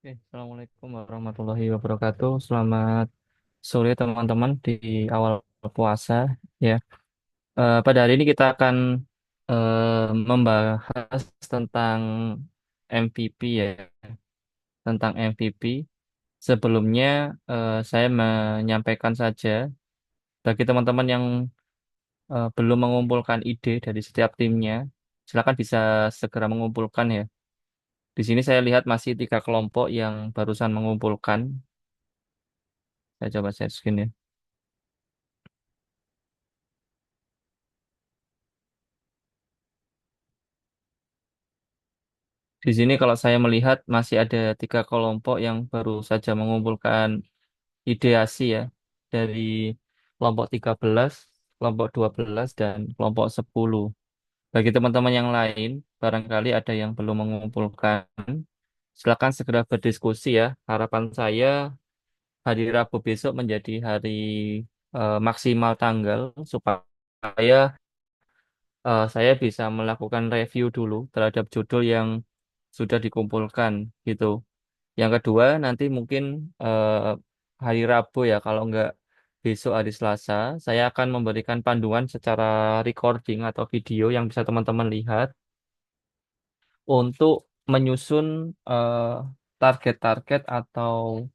Oke, Assalamualaikum warahmatullahi wabarakatuh. Selamat sore teman-teman di awal puasa ya. Pada hari ini kita akan membahas tentang MVP ya, tentang MVP. Sebelumnya saya menyampaikan saja bagi teman-teman yang belum mengumpulkan ide dari setiap timnya, silakan bisa segera mengumpulkan ya. Di sini saya lihat masih tiga kelompok yang barusan mengumpulkan. Saya coba share screen ya. Di sini kalau saya melihat masih ada tiga kelompok yang baru saja mengumpulkan ideasi ya dari kelompok 13, kelompok 12, dan kelompok 10. Bagi teman-teman yang lain, barangkali ada yang belum mengumpulkan, silakan segera berdiskusi ya. Harapan saya hari Rabu besok menjadi hari maksimal tanggal supaya saya bisa melakukan review dulu terhadap judul yang sudah dikumpulkan gitu. Yang kedua, nanti mungkin eh, hari Rabu ya, kalau nggak besok hari Selasa, saya akan memberikan panduan secara recording atau video yang bisa teman-teman lihat untuk menyusun eh, target-target atau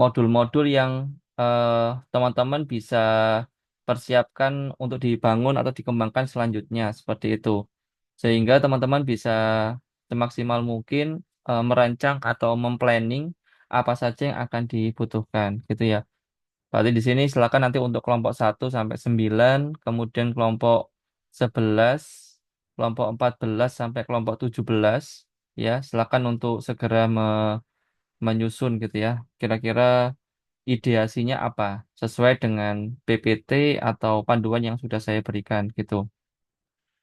modul-modul yang eh, teman-teman bisa persiapkan untuk dibangun atau dikembangkan selanjutnya seperti itu. Sehingga teman-teman bisa semaksimal mungkin merancang atau memplanning apa saja yang akan dibutuhkan gitu ya. Berarti di sini silakan nanti untuk kelompok 1 sampai 9, kemudian kelompok 11, kelompok 14 sampai kelompok 17 ya, silakan untuk segera menyusun gitu ya. Kira-kira ideasinya apa sesuai dengan PPT atau panduan yang sudah saya berikan gitu.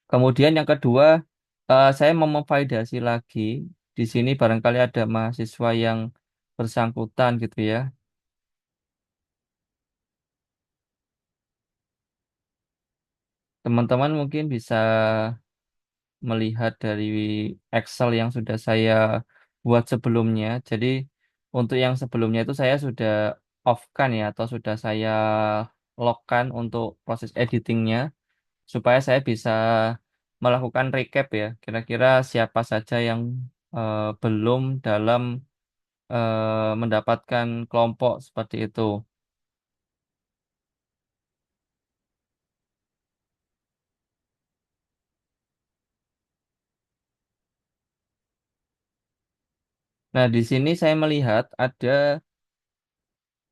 Kemudian yang kedua, saya mau memvalidasi lagi di sini barangkali ada mahasiswa yang bersangkutan gitu ya. Teman-teman mungkin bisa melihat dari Excel yang sudah saya buat sebelumnya. Jadi untuk yang sebelumnya itu saya sudah off-kan ya atau sudah saya lock-kan untuk proses editingnya supaya saya bisa melakukan recap ya. Kira-kira siapa saja yang belum dalam mendapatkan kelompok seperti itu. Nah, di sini saya melihat ada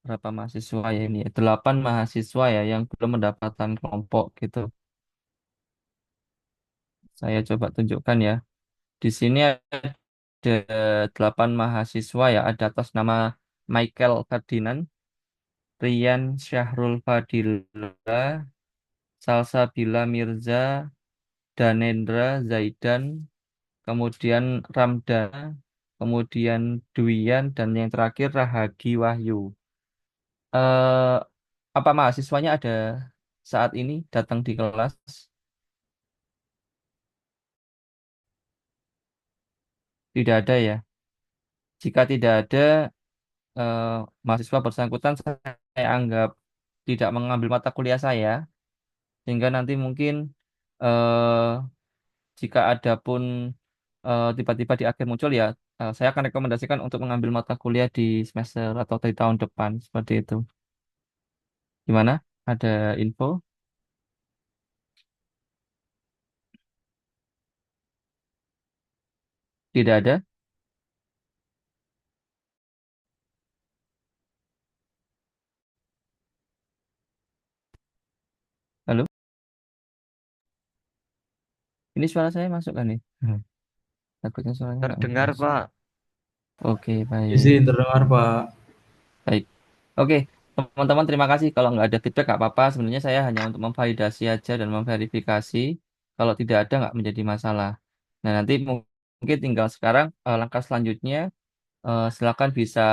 berapa mahasiswa ya ini ya? 8 mahasiswa ya yang belum mendapatkan kelompok gitu. Saya coba tunjukkan ya. Di sini ada 8 mahasiswa ya. Ada atas nama Michael Ferdinand, Rian Syahrul Fadila, Salsabila Mirza, Danendra Zaidan, kemudian Ramdana, kemudian Dwian, dan yang terakhir Rahagi Wahyu. Eh, apa mahasiswanya ada saat ini datang di kelas? Tidak ada ya. Jika tidak ada, eh, mahasiswa bersangkutan saya anggap tidak mengambil mata kuliah saya, sehingga nanti mungkin eh, jika ada pun tiba-tiba di akhir muncul ya, saya akan rekomendasikan untuk mengambil mata kuliah di semester atau di tahun depan seperti itu. Gimana? Ada info? Tidak ada? Halo? Ini suara saya masuk kan nih? Takutnya suaranya nggak Terdengar, masuk. Pak. Oke, Ya sih, baik. terdengar Pak. Baik. Oke, teman-teman terima kasih. Kalau nggak ada feedback nggak apa-apa. Sebenarnya saya hanya untuk memvalidasi aja dan memverifikasi. Kalau tidak ada nggak menjadi masalah. Nah, nanti mungkin tinggal sekarang langkah selanjutnya silakan bisa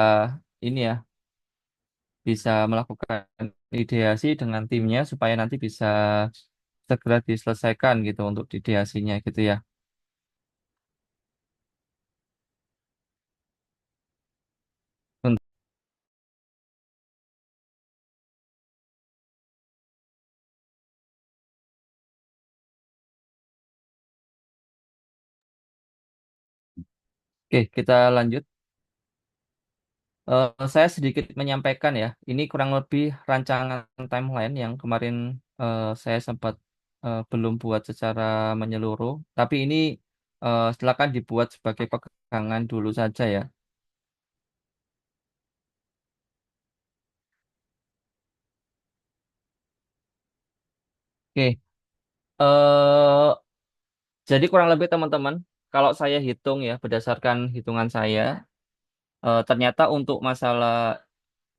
ini ya, bisa melakukan ideasi dengan timnya supaya nanti bisa segera diselesaikan gitu untuk ideasinya gitu ya. Oke, kita lanjut. Saya sedikit menyampaikan ya, ini kurang lebih rancangan timeline yang kemarin saya sempat belum buat secara menyeluruh, tapi ini silakan dibuat sebagai pegangan dulu saja ya. Oke, eh, jadi kurang lebih teman-teman, kalau saya hitung ya berdasarkan hitungan saya, ternyata untuk masalah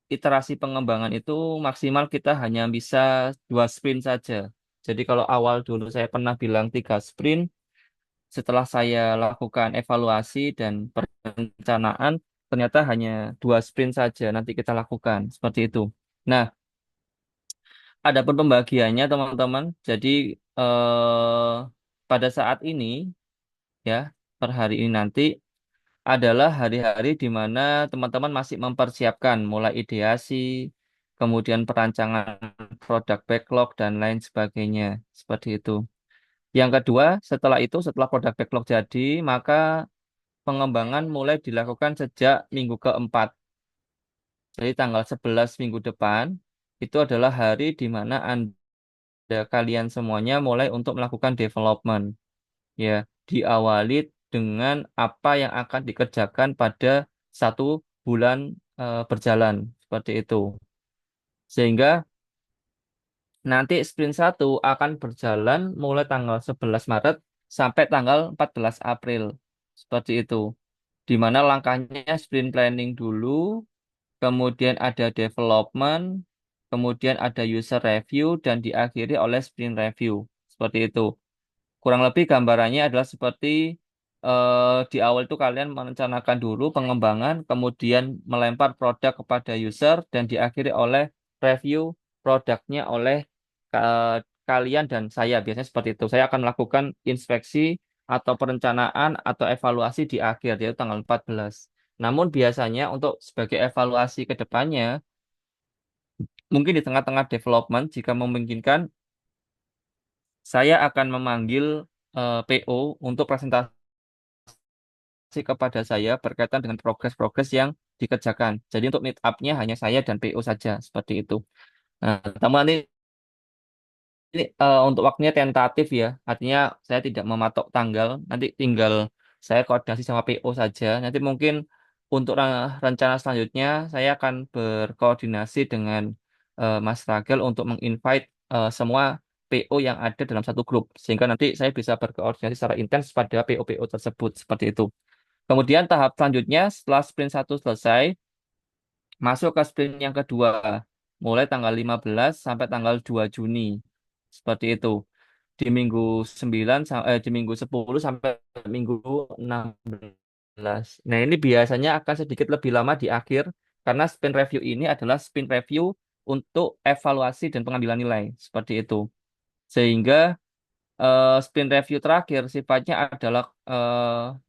iterasi pengembangan itu maksimal kita hanya bisa 2 sprint saja. Jadi kalau awal dulu saya pernah bilang 3 sprint, setelah saya lakukan evaluasi dan perencanaan, ternyata hanya 2 sprint saja nanti kita lakukan seperti itu. Nah, adapun pembagiannya teman-teman, jadi pada saat ini ya per hari ini nanti adalah hari-hari di mana teman-teman masih mempersiapkan mulai ideasi, kemudian perancangan produk backlog dan lain sebagainya seperti itu. Yang kedua, setelah itu, setelah produk backlog jadi, maka pengembangan mulai dilakukan sejak minggu keempat. Jadi tanggal 11 minggu depan, itu adalah hari di mana Anda kalian semuanya mulai untuk melakukan development. Ya, diawali dengan apa yang akan dikerjakan pada 1 bulan berjalan seperti itu. Sehingga nanti sprint 1 akan berjalan mulai tanggal 11 Maret sampai tanggal 14 April. Seperti itu. Di mana langkahnya sprint planning dulu, kemudian ada development, kemudian ada user review, dan diakhiri oleh sprint review. Seperti itu. Kurang lebih gambarannya adalah seperti di awal itu kalian merencanakan dulu pengembangan, kemudian melempar produk kepada user, dan diakhiri oleh review produknya oleh kalian dan saya. Biasanya seperti itu. Saya akan melakukan inspeksi atau perencanaan atau evaluasi di akhir, yaitu tanggal 14. Namun biasanya untuk sebagai evaluasi ke depannya, mungkin di tengah-tengah development, jika memungkinkan, saya akan memanggil PO untuk presentasi kepada saya berkaitan dengan progres-progres yang dikerjakan. Jadi untuk meet up-nya hanya saya dan PO saja, seperti itu. Nah, teman ini untuk waktunya tentatif ya, artinya saya tidak mematok tanggal, nanti tinggal saya koordinasi sama PO saja. Nanti mungkin untuk rencana selanjutnya, saya akan berkoordinasi dengan Mas Ragel untuk menginvite semua PO yang ada dalam satu grup, sehingga nanti saya bisa berkoordinasi secara intens pada PO-PO tersebut, seperti itu. Kemudian tahap selanjutnya setelah sprint 1 selesai, masuk ke sprint yang kedua, mulai tanggal 15 sampai tanggal 2 Juni. Seperti itu. Di minggu 9 di minggu 10 sampai minggu 16. Nah, ini biasanya akan sedikit lebih lama di akhir karena sprint review ini adalah sprint review untuk evaluasi dan pengambilan nilai. Seperti itu. Sehingga sprint review terakhir sifatnya adalah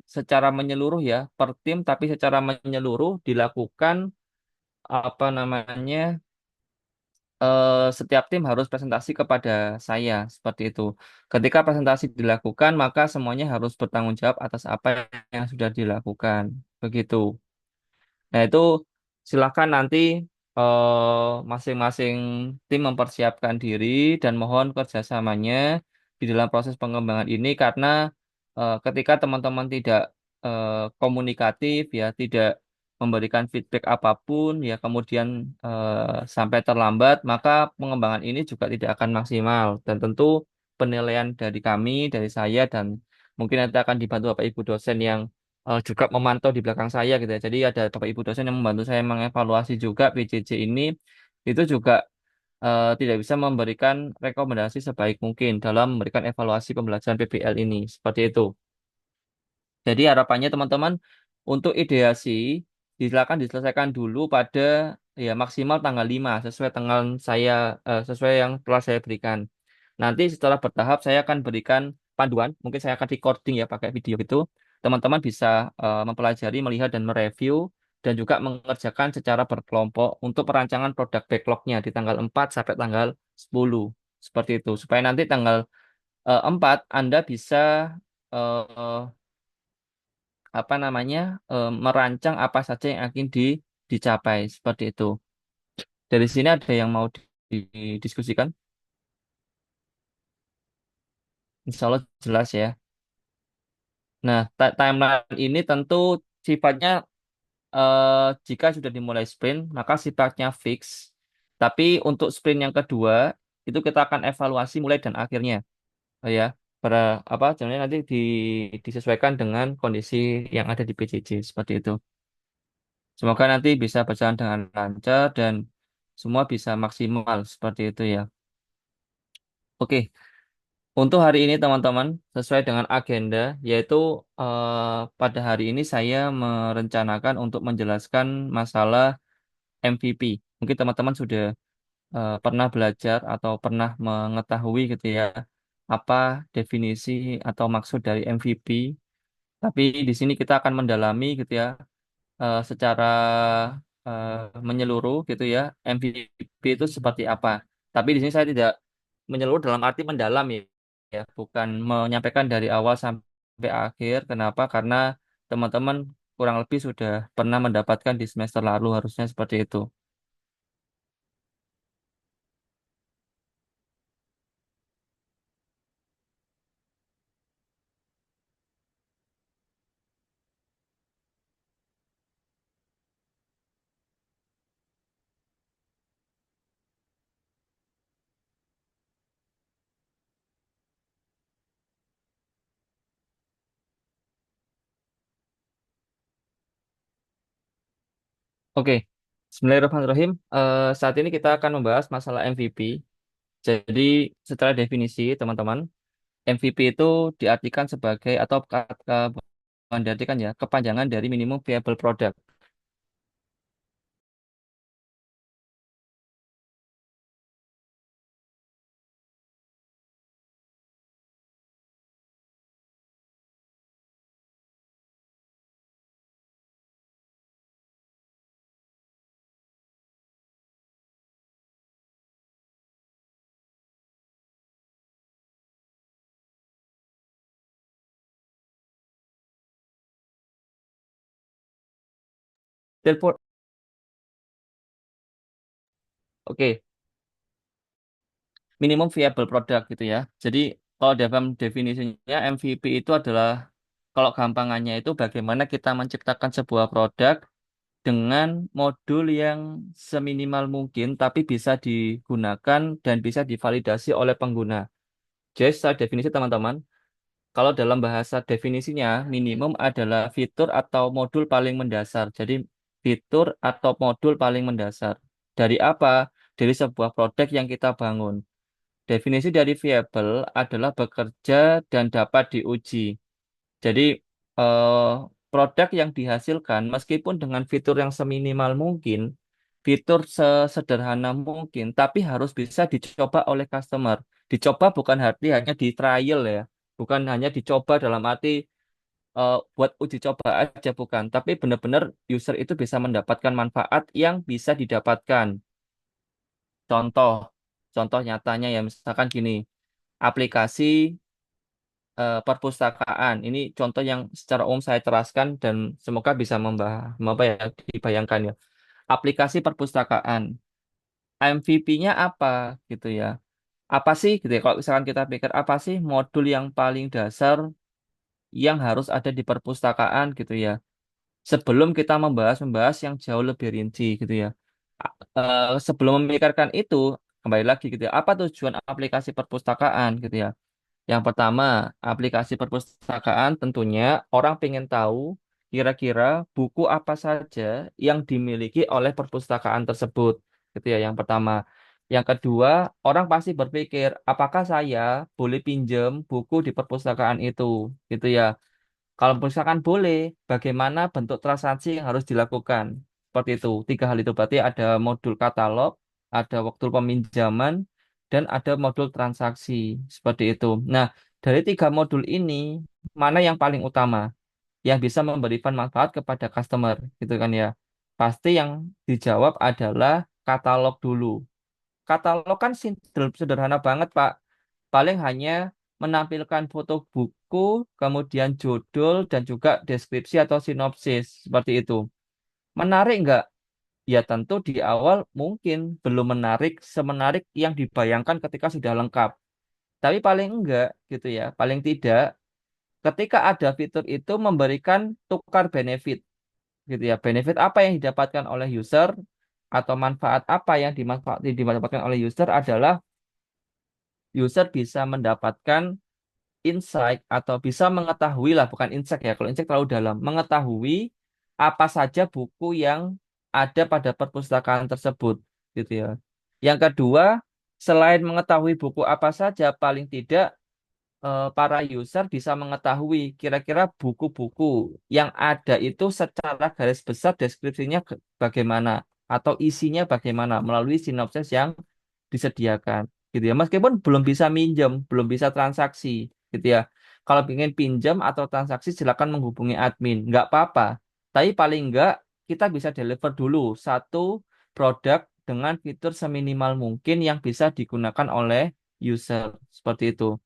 secara menyeluruh ya per tim, tapi secara menyeluruh dilakukan apa namanya setiap tim harus presentasi kepada saya seperti itu. Ketika presentasi dilakukan maka semuanya harus bertanggung jawab atas apa yang sudah dilakukan begitu. Nah, itu silakan nanti masing-masing tim mempersiapkan diri dan mohon kerjasamanya di dalam proses pengembangan ini karena ketika teman-teman tidak komunikatif ya, tidak memberikan feedback apapun ya, kemudian sampai terlambat, maka pengembangan ini juga tidak akan maksimal dan tentu penilaian dari kami, dari saya dan mungkin nanti akan dibantu Bapak Ibu dosen yang juga memantau di belakang saya gitu ya. Jadi ada Bapak Ibu dosen yang membantu saya mengevaluasi juga PJJ ini itu juga tidak bisa memberikan rekomendasi sebaik mungkin dalam memberikan evaluasi pembelajaran PBL ini. Seperti itu. Jadi harapannya teman-teman untuk ideasi silakan diselesaikan dulu pada ya maksimal tanggal 5 sesuai tanggal saya sesuai yang telah saya berikan. Nanti setelah bertahap saya akan berikan panduan, mungkin saya akan recording ya pakai video gitu. Teman-teman bisa mempelajari, melihat dan mereview dan juga mengerjakan secara berkelompok untuk perancangan produk backlognya di tanggal 4 sampai tanggal 10. Seperti itu. Supaya nanti tanggal 4 Anda bisa apa namanya merancang apa saja yang akan dicapai seperti itu. Dari sini ada yang mau didiskusikan? Insya Allah jelas ya. Nah, timeline ini tentu sifatnya jika sudah dimulai sprint, maka sifatnya fix. Tapi untuk sprint yang kedua, itu kita akan evaluasi mulai dan akhirnya. Ya, pada apa sebenarnya nanti disesuaikan dengan kondisi yang ada di PJJ seperti itu. Semoga nanti bisa berjalan dengan lancar dan semua bisa maksimal seperti itu ya. Oke, untuk hari ini teman-teman sesuai dengan agenda yaitu pada hari ini saya merencanakan untuk menjelaskan masalah MVP. Mungkin teman-teman sudah pernah belajar atau pernah mengetahui gitu ya apa definisi atau maksud dari MVP. Tapi di sini kita akan mendalami gitu ya secara eh, menyeluruh gitu ya MVP itu seperti apa. Tapi di sini saya tidak menyeluruh dalam arti mendalam ya, bukan menyampaikan dari awal sampai akhir. Kenapa? Karena teman-teman kurang lebih sudah pernah mendapatkan di semester lalu harusnya seperti itu. Oke, Bismillahirrahmanirrahim. Saat ini kita akan membahas masalah MVP. Jadi setelah definisi teman-teman, MVP itu diartikan sebagai atau kata bukan diartikan ya kepanjangan dari minimum viable product. Therefore, oke, minimum viable product gitu ya. Jadi kalau dalam definisinya MVP itu adalah kalau gampangannya itu bagaimana kita menciptakan sebuah produk dengan modul yang seminimal mungkin tapi bisa digunakan dan bisa divalidasi oleh pengguna. Jadi secara definisi teman-teman, kalau dalam bahasa definisinya minimum adalah fitur atau modul paling mendasar. Jadi fitur atau modul paling mendasar. Dari apa? Dari sebuah produk yang kita bangun. Definisi dari viable adalah bekerja dan dapat diuji. Jadi eh, produk yang dihasilkan meskipun dengan fitur yang seminimal mungkin, fitur sesederhana mungkin, tapi harus bisa dicoba oleh customer. Dicoba bukan arti hanya di trial ya, bukan hanya dicoba dalam arti buat uji coba aja bukan, tapi benar-benar user itu bisa mendapatkan manfaat yang bisa didapatkan. Contoh, contoh nyatanya ya misalkan gini, aplikasi perpustakaan. Ini contoh yang secara umum saya teraskan dan semoga bisa apa ya, dibayangkan ya. Aplikasi perpustakaan. MVP-nya apa gitu ya? Apa sih gitu ya? Kalau misalkan kita pikir apa sih modul yang paling dasar yang harus ada di perpustakaan gitu ya? Sebelum kita membahas yang jauh lebih rinci gitu ya. Sebelum memikirkan itu, kembali lagi gitu ya. Apa tujuan aplikasi perpustakaan gitu ya? Yang pertama, aplikasi perpustakaan tentunya orang pengen tahu kira-kira buku apa saja yang dimiliki oleh perpustakaan tersebut. Gitu ya, yang pertama. Yang kedua, orang pasti berpikir, apakah saya boleh pinjam buku di perpustakaan itu? Gitu ya. Kalau misalkan boleh, bagaimana bentuk transaksi yang harus dilakukan? Seperti itu. Tiga hal itu berarti ada modul katalog, ada waktu peminjaman, dan ada modul transaksi. Seperti itu. Nah, dari tiga modul ini, mana yang paling utama? Yang bisa memberikan manfaat kepada customer, gitu kan ya. Pasti yang dijawab adalah katalog dulu. Katalog kan sederhana banget, Pak. Paling hanya menampilkan foto buku, kemudian judul, dan juga deskripsi atau sinopsis seperti itu. Menarik nggak? Ya tentu di awal mungkin belum menarik semenarik yang dibayangkan ketika sudah lengkap. Tapi paling enggak gitu ya, paling tidak ketika ada fitur itu memberikan tukar benefit gitu ya. Benefit apa yang didapatkan oleh user atau manfaat apa yang didapatkan oleh user adalah user bisa mendapatkan insight atau bisa mengetahui lah, bukan insight ya, kalau insight terlalu dalam, mengetahui apa saja buku yang ada pada perpustakaan tersebut gitu ya. Yang kedua, selain mengetahui buku apa saja, paling tidak para user bisa mengetahui kira-kira buku-buku yang ada itu secara garis besar deskripsinya bagaimana atau isinya bagaimana melalui sinopsis yang disediakan gitu ya. Meskipun belum bisa minjem, belum bisa transaksi gitu ya. Kalau ingin pinjam atau transaksi silakan menghubungi admin, nggak apa-apa. Tapi paling nggak kita bisa deliver dulu satu produk dengan fitur seminimal mungkin yang bisa digunakan oleh user seperti itu.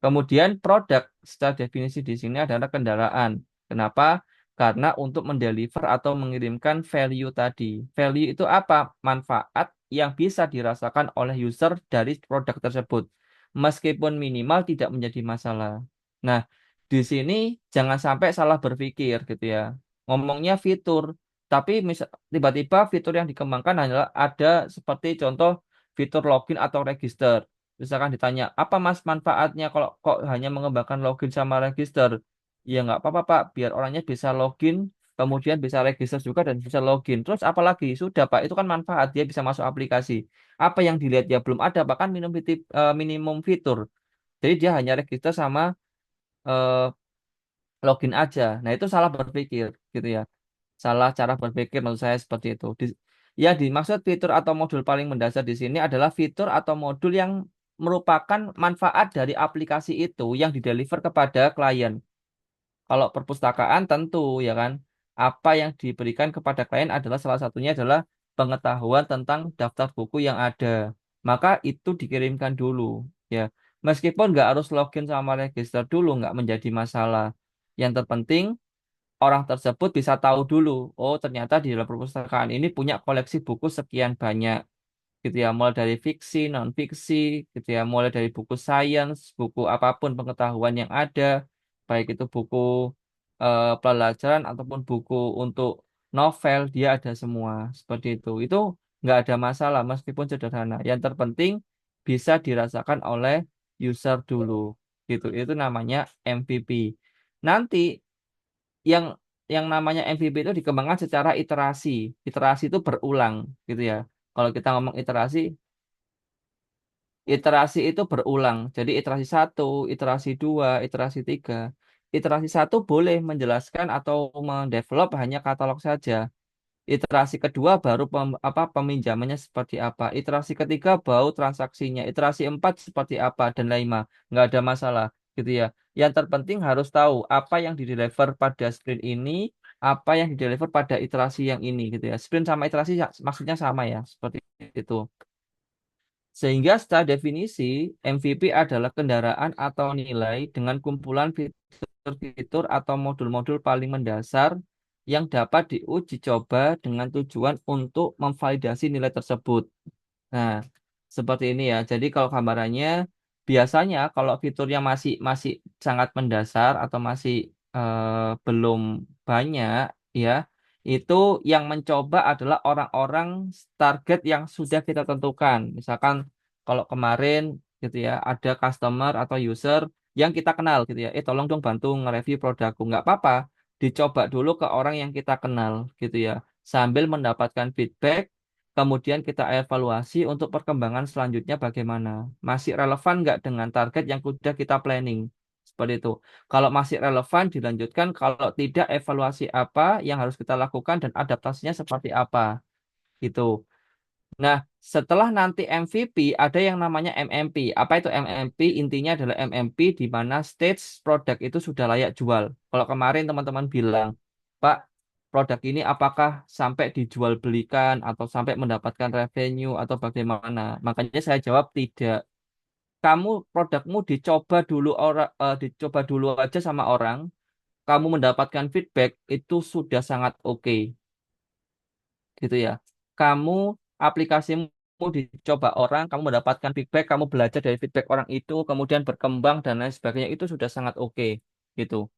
Kemudian produk secara definisi di sini adalah kendaraan. Kenapa? Karena untuk mendeliver atau mengirimkan value tadi. Value itu apa? Manfaat yang bisa dirasakan oleh user dari produk tersebut. Meskipun minimal tidak menjadi masalah. Nah, di sini jangan sampai salah berpikir gitu ya. Ngomongnya fitur, tapi tiba-tiba fitur yang dikembangkan hanyalah ada seperti contoh fitur login atau register. Misalkan ditanya, apa mas manfaatnya kalau kok hanya mengembangkan login sama register? Ya nggak apa-apa Pak, biar orangnya bisa login, kemudian bisa register juga dan bisa login. Terus apalagi? Sudah Pak, itu kan manfaat, dia bisa masuk aplikasi. Apa yang dilihat ya belum ada, bahkan minimum fitur. Jadi dia hanya register sama eh, login aja. Nah itu salah berpikir gitu ya. Salah cara berpikir menurut saya seperti itu. Ya dimaksud fitur atau modul paling mendasar di sini adalah fitur atau modul yang merupakan manfaat dari aplikasi itu yang dideliver kepada klien. Kalau perpustakaan tentu ya kan, apa yang diberikan kepada klien adalah salah satunya adalah pengetahuan tentang daftar buku yang ada. Maka itu dikirimkan dulu ya. Meskipun nggak harus login sama register dulu, nggak menjadi masalah. Yang terpenting orang tersebut bisa tahu dulu, oh ternyata di dalam perpustakaan ini punya koleksi buku sekian banyak gitu ya, mulai dari fiksi, non fiksi gitu ya, mulai dari buku sains, buku apapun pengetahuan yang ada, baik itu buku pelajaran ataupun buku untuk novel, dia ada semua seperti itu. Itu nggak ada masalah meskipun sederhana. Yang terpenting bisa dirasakan oleh user dulu gitu. Itu namanya MVP. Nanti yang namanya MVP itu dikembangkan secara iterasi. Iterasi itu berulang gitu ya. Kalau kita ngomong iterasi, iterasi itu berulang. Jadi iterasi satu, iterasi dua, iterasi tiga. Iterasi satu boleh menjelaskan atau mendevelop hanya katalog saja. Iterasi kedua baru peminjamannya seperti apa. Iterasi ketiga baru transaksinya. Iterasi empat seperti apa dan lainnya. Nggak ada masalah gitu ya. Yang terpenting harus tahu apa yang di-deliver pada sprint ini, apa yang di-deliver pada iterasi yang ini gitu ya. Sprint sama iterasi maksudnya sama ya, seperti itu. Sehingga secara definisi MVP adalah kendaraan atau nilai dengan kumpulan fitur-fitur atau modul-modul paling mendasar yang dapat diuji coba dengan tujuan untuk memvalidasi nilai tersebut. Nah, seperti ini ya. Jadi kalau gambarannya biasanya kalau fiturnya masih masih sangat mendasar atau masih belum banyak ya, itu yang mencoba adalah orang-orang target yang sudah kita tentukan. Misalkan kalau kemarin gitu ya, ada customer atau user yang kita kenal gitu ya. Tolong dong bantu nge-review produkku. Nggak apa-apa. Dicoba dulu ke orang yang kita kenal gitu ya. Sambil mendapatkan feedback. Kemudian kita evaluasi untuk perkembangan selanjutnya bagaimana. Masih relevan nggak dengan target yang sudah kita planning? Seperti itu. Kalau masih relevan, dilanjutkan. Kalau tidak, evaluasi apa yang harus kita lakukan dan adaptasinya seperti apa. Gitu. Nah, setelah nanti MVP, ada yang namanya MMP. Apa itu MMP? Intinya adalah MMP di mana stage produk itu sudah layak jual. Kalau kemarin teman-teman bilang, Pak, produk ini apakah sampai dijual belikan atau sampai mendapatkan revenue atau bagaimana? Makanya saya jawab tidak. kamu produkmu dicoba dulu aja sama orang, kamu mendapatkan feedback itu sudah sangat oke, gitu ya. Kamu aplikasimu dicoba orang, kamu mendapatkan feedback, kamu belajar dari feedback orang itu, kemudian berkembang dan lain sebagainya itu sudah sangat oke, gitu.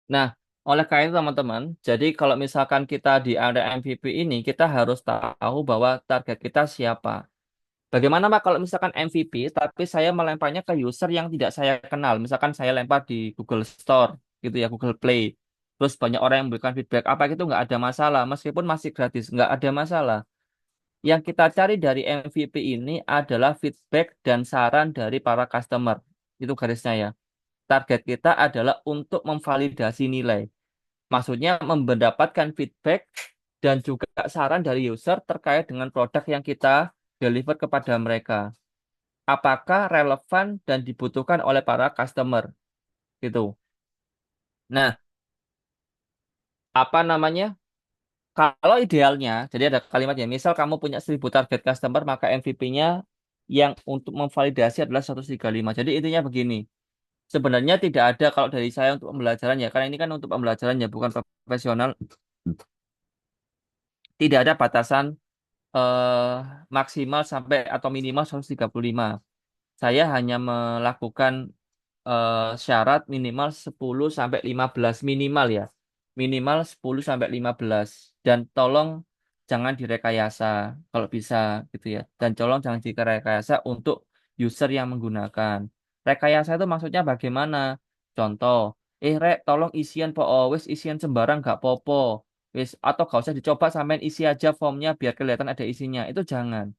Nah, oleh karena itu teman-teman, jadi kalau misalkan kita di area MVP ini, kita harus tahu bahwa target kita siapa. Bagaimana Pak kalau misalkan MVP, tapi saya melemparnya ke user yang tidak saya kenal. Misalkan saya lempar di Google Store, gitu ya, Google Play. Terus banyak orang yang memberikan feedback, apa itu nggak ada masalah, meskipun masih gratis, nggak ada masalah. Yang kita cari dari MVP ini adalah feedback dan saran dari para customer. Itu garisnya ya. Target kita adalah untuk memvalidasi nilai. Maksudnya mendapatkan feedback dan juga saran dari user terkait dengan produk yang kita deliver kepada mereka. Apakah relevan dan dibutuhkan oleh para customer gitu. Nah, apa namanya? Kalau idealnya, jadi ada kalimatnya, misal kamu punya 1.000 target customer, maka MVP-nya yang untuk memvalidasi adalah 135. Jadi intinya begini, sebenarnya tidak ada kalau dari saya untuk pembelajaran ya, karena ini kan untuk pembelajaran ya, bukan profesional, tidak ada batasan maksimal sampai atau minimal 135. Saya hanya melakukan syarat minimal 10 sampai 15 minimal ya. Minimal 10 sampai 15 dan tolong jangan direkayasa kalau bisa gitu ya. Dan tolong jangan direkayasa untuk user yang menggunakan. Rekayasa itu maksudnya bagaimana? Contoh, rek tolong isian po wis isian sembarang gak popo. Wis atau gak usah dicoba sampein isi aja formnya biar kelihatan ada isinya. Itu jangan.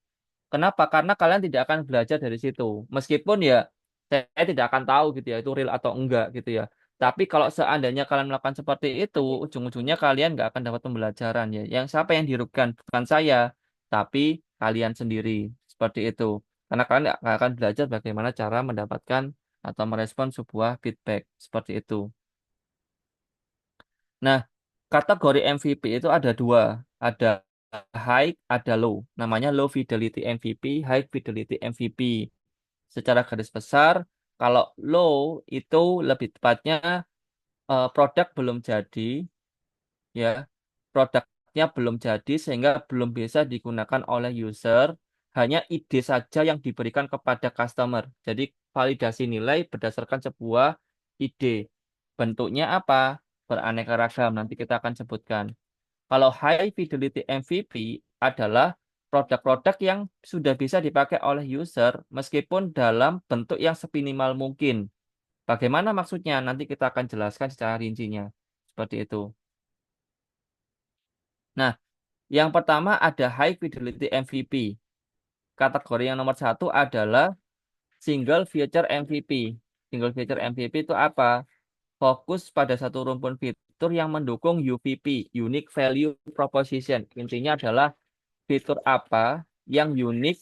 Kenapa? Karena kalian tidak akan belajar dari situ. Meskipun ya saya tidak akan tahu gitu ya itu real atau enggak gitu ya. Tapi kalau seandainya kalian melakukan seperti itu, ujung-ujungnya kalian nggak akan dapat pembelajaran ya. Yang siapa yang dirugikan bukan saya, tapi kalian sendiri. Seperti itu. Karena kalian nggak akan belajar bagaimana cara mendapatkan atau merespon sebuah feedback. Seperti itu. Nah, kategori MVP itu ada dua. Ada high, ada low. Namanya low fidelity MVP, high fidelity MVP. Secara garis besar, kalau low itu lebih tepatnya produk belum jadi, ya, produknya belum jadi sehingga belum bisa digunakan oleh user, hanya ide saja yang diberikan kepada customer. Jadi validasi nilai berdasarkan sebuah ide. Bentuknya apa? Beraneka ragam. Nanti kita akan sebutkan. Kalau high fidelity MVP adalah produk-produk yang sudah bisa dipakai oleh user meskipun dalam bentuk yang seminimal mungkin. Bagaimana maksudnya? Nanti kita akan jelaskan secara rincinya. Seperti itu. Nah, yang pertama ada high fidelity MVP. Kategori yang nomor satu adalah single feature MVP. Single feature MVP itu apa? Fokus pada satu rumpun fitur yang mendukung UVP, Unique Value Proposition. Intinya adalah fitur apa yang unik,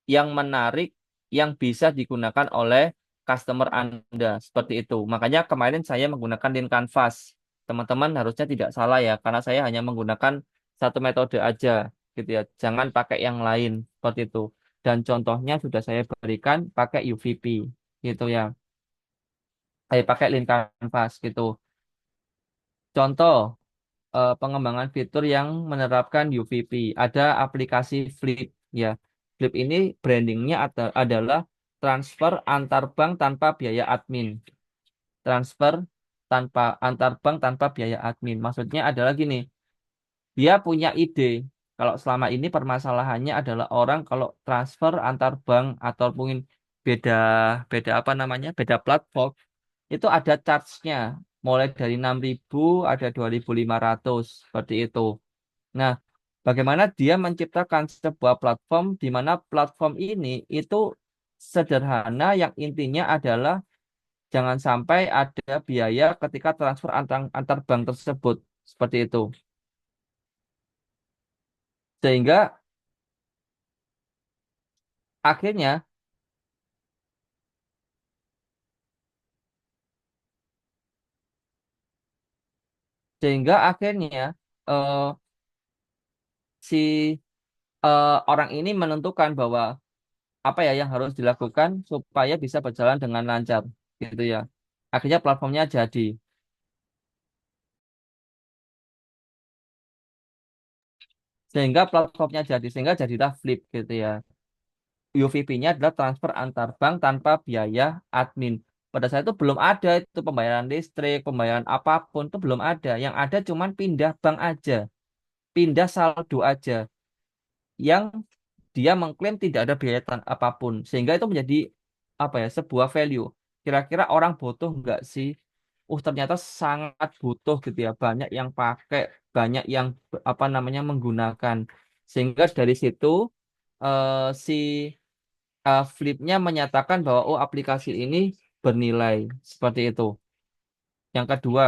yang menarik, yang bisa digunakan oleh customer Anda. Seperti itu. Makanya kemarin saya menggunakan Lean Canvas. Teman-teman harusnya tidak salah ya, karena saya hanya menggunakan satu metode aja, gitu ya. Jangan pakai yang lain, seperti itu. Dan contohnya sudah saya berikan pakai UVP, gitu ya. Pakai Lean Canvas, gitu. Contoh, pengembangan fitur yang menerapkan UVP. Ada aplikasi Flip ya. Flip ini brandingnya adalah transfer antar bank tanpa biaya admin. Transfer antar bank tanpa biaya admin. Maksudnya adalah gini, dia punya ide. Kalau selama ini permasalahannya adalah orang kalau transfer antar bank atau mungkin beda beda apa namanya? Beda platform itu ada charge-nya. Mulai dari 6.000 ada 2.500 seperti itu. Nah, bagaimana dia menciptakan sebuah platform di mana platform ini itu sederhana yang intinya adalah Jangan sampai ada biaya ketika transfer antar bank tersebut. Seperti itu. Sehingga akhirnya, sehingga akhirnya eh, si orang ini menentukan bahwa apa ya yang harus dilakukan supaya bisa berjalan dengan lancar, gitu ya. Akhirnya platformnya jadi, sehingga jadilah Flip, gitu ya. UVP-nya adalah transfer antar bank tanpa biaya admin. Pada saat itu belum ada itu pembayaran listrik, pembayaran apapun itu belum ada. Yang ada cuman pindah bank aja, pindah saldo aja, yang dia mengklaim tidak ada biaya apapun, sehingga itu menjadi apa ya, sebuah value. Kira-kira orang butuh nggak sih? Ternyata sangat butuh, gitu ya. Banyak yang pakai, banyak yang apa namanya menggunakan, sehingga dari situ si Flipnya menyatakan bahwa aplikasi ini bernilai, seperti itu. Yang kedua,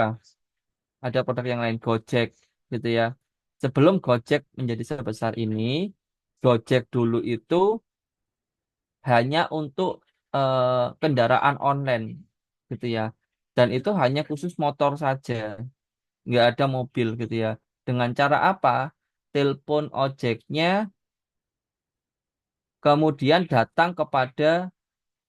ada produk yang lain, Gojek, gitu ya. Sebelum Gojek menjadi sebesar ini, Gojek dulu itu hanya untuk kendaraan online, gitu ya. Dan itu hanya khusus motor saja, nggak ada mobil, gitu ya. Dengan cara apa? Telepon ojeknya kemudian datang kepada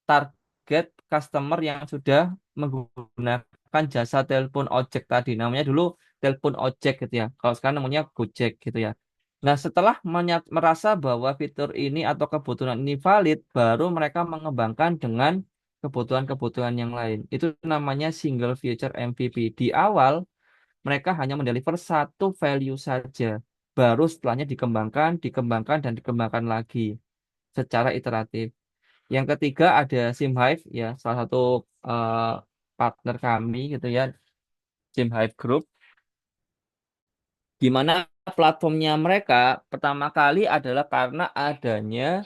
target customer yang sudah menggunakan jasa telepon ojek tadi. Namanya dulu telepon ojek, gitu ya. Kalau sekarang namanya Gojek, gitu ya. Nah, setelah merasa bahwa fitur ini atau kebutuhan ini valid, baru mereka mengembangkan dengan kebutuhan-kebutuhan yang lain. Itu namanya single feature MVP. Di awal, mereka hanya mendeliver satu value saja. Baru setelahnya dikembangkan, dikembangkan, dan dikembangkan lagi secara iteratif. Yang ketiga ada SimHive, ya, salah satu eh, partner kami, gitu ya, SimHive Group, di mana platformnya mereka pertama kali adalah karena adanya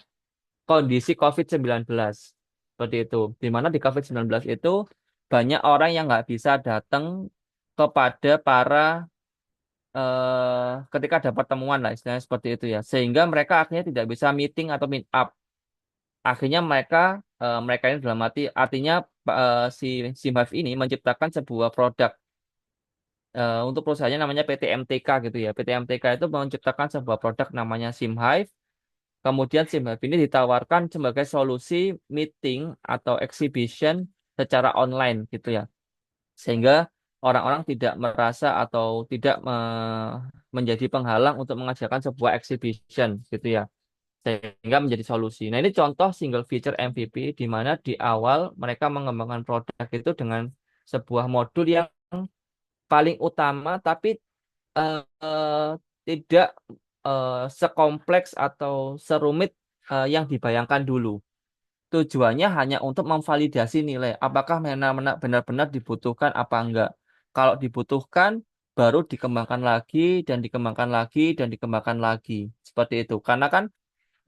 kondisi COVID-19. Seperti itu. Di mana di COVID-19 itu banyak orang yang nggak bisa datang kepada para ketika ada pertemuan lah, istilahnya seperti itu ya. Sehingga mereka akhirnya tidak bisa meeting atau meet up. Akhirnya mereka ini dalam artinya si SimHive ini menciptakan sebuah produk untuk perusahaannya namanya PT MTK, gitu ya. PT MTK itu menciptakan sebuah produk namanya SimHive. Kemudian SimHive ini ditawarkan sebagai solusi meeting atau exhibition secara online, gitu ya. Sehingga orang-orang tidak merasa atau tidak menjadi penghalang untuk mengajarkan sebuah exhibition, gitu ya. Sehingga menjadi solusi. Nah, ini contoh single feature MVP di mana di awal mereka mengembangkan produk itu dengan sebuah modul yang paling utama, tapi tidak sekompleks atau serumit yang dibayangkan dulu. Tujuannya hanya untuk memvalidasi nilai, apakah benar-benar dibutuhkan apa enggak. Kalau dibutuhkan, baru dikembangkan lagi, dan dikembangkan lagi, dan dikembangkan lagi. Seperti itu. Karena kan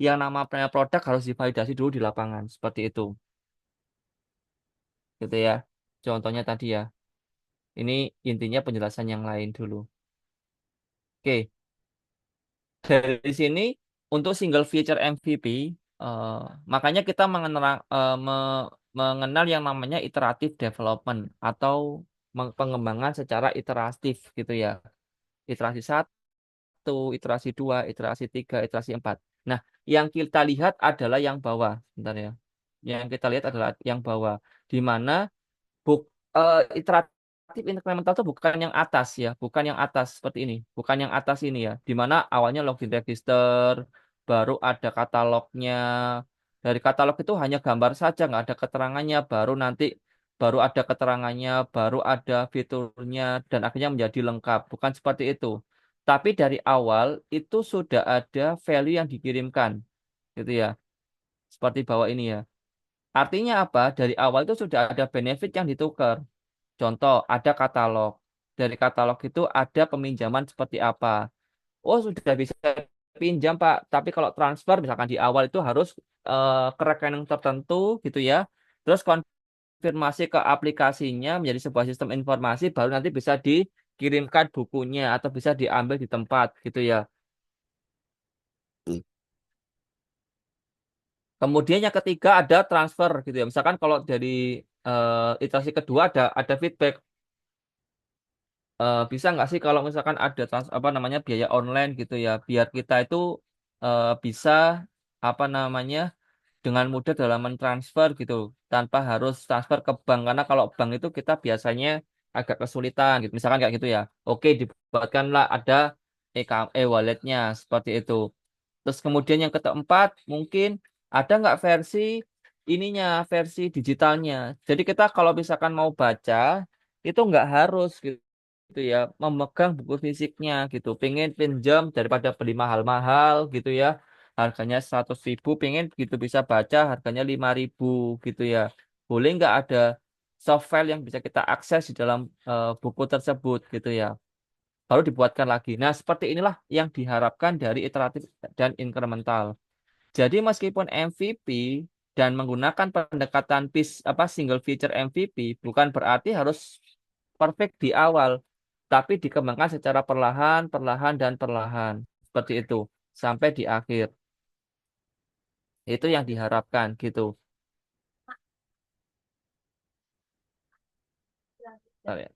yang namanya produk harus divalidasi dulu di lapangan. Seperti itu. Gitu ya. Contohnya tadi ya. Ini intinya penjelasan yang lain dulu. Oke. Dari sini untuk single feature MVP, eh, makanya kita mengenal yang namanya iteratif development atau pengembangan secara iteratif, gitu ya. Iterasi satu, iterasi dua, iterasi tiga, iterasi empat. Nah, yang kita lihat adalah yang bawah, bentar ya. Yang kita lihat adalah yang bawah, di mana Buk, iteratif incremental itu bukan yang atas ya, bukan yang atas seperti ini, bukan yang atas ini ya, di mana awalnya login register, baru ada katalognya, dari katalog itu hanya gambar saja, nggak ada keterangannya, baru ada keterangannya, baru ada fiturnya, dan akhirnya menjadi lengkap, bukan seperti itu. Tapi dari awal itu sudah ada value yang dikirimkan, gitu ya, seperti bawah ini ya. Artinya apa? Dari awal itu sudah ada benefit yang ditukar. Contoh, ada katalog. Dari katalog itu ada peminjaman seperti apa. Oh, sudah bisa pinjam, Pak. Tapi kalau transfer, misalkan di awal itu harus ke rekening tertentu, gitu ya. Terus konfirmasi ke aplikasinya menjadi sebuah sistem informasi, baru nanti bisa dikirimkan bukunya atau bisa diambil di tempat gitu ya. Kemudian yang ketiga ada transfer gitu ya. Misalkan kalau dari iterasi kedua ada feedback. Bisa nggak sih kalau misalkan ada apa namanya biaya online gitu ya, biar kita itu bisa apa namanya dengan mudah dalam mentransfer gitu tanpa harus transfer ke bank, karena kalau bank itu kita biasanya agak kesulitan gitu. Misalkan kayak gitu ya. Oke, dibuatkanlah ada e-walletnya seperti itu. Terus kemudian yang keempat, mungkin ada nggak versi ininya, versi digitalnya. Jadi kita kalau misalkan mau baca, itu nggak harus gitu ya, memegang buku fisiknya gitu. Pengen pinjam daripada beli mahal-mahal gitu ya. Harganya 100.000, pengen gitu bisa baca harganya 5.000 gitu ya. Boleh nggak ada soft file yang bisa kita akses di dalam buku tersebut gitu ya, baru dibuatkan lagi. Nah, seperti inilah yang diharapkan dari iteratif dan incremental. Jadi meskipun MVP dan menggunakan pendekatan single feature MVP, bukan berarti harus perfect di awal, tapi dikembangkan secara perlahan, perlahan dan perlahan. Seperti itu sampai di akhir. Itu yang diharapkan gitu. Bentar ya.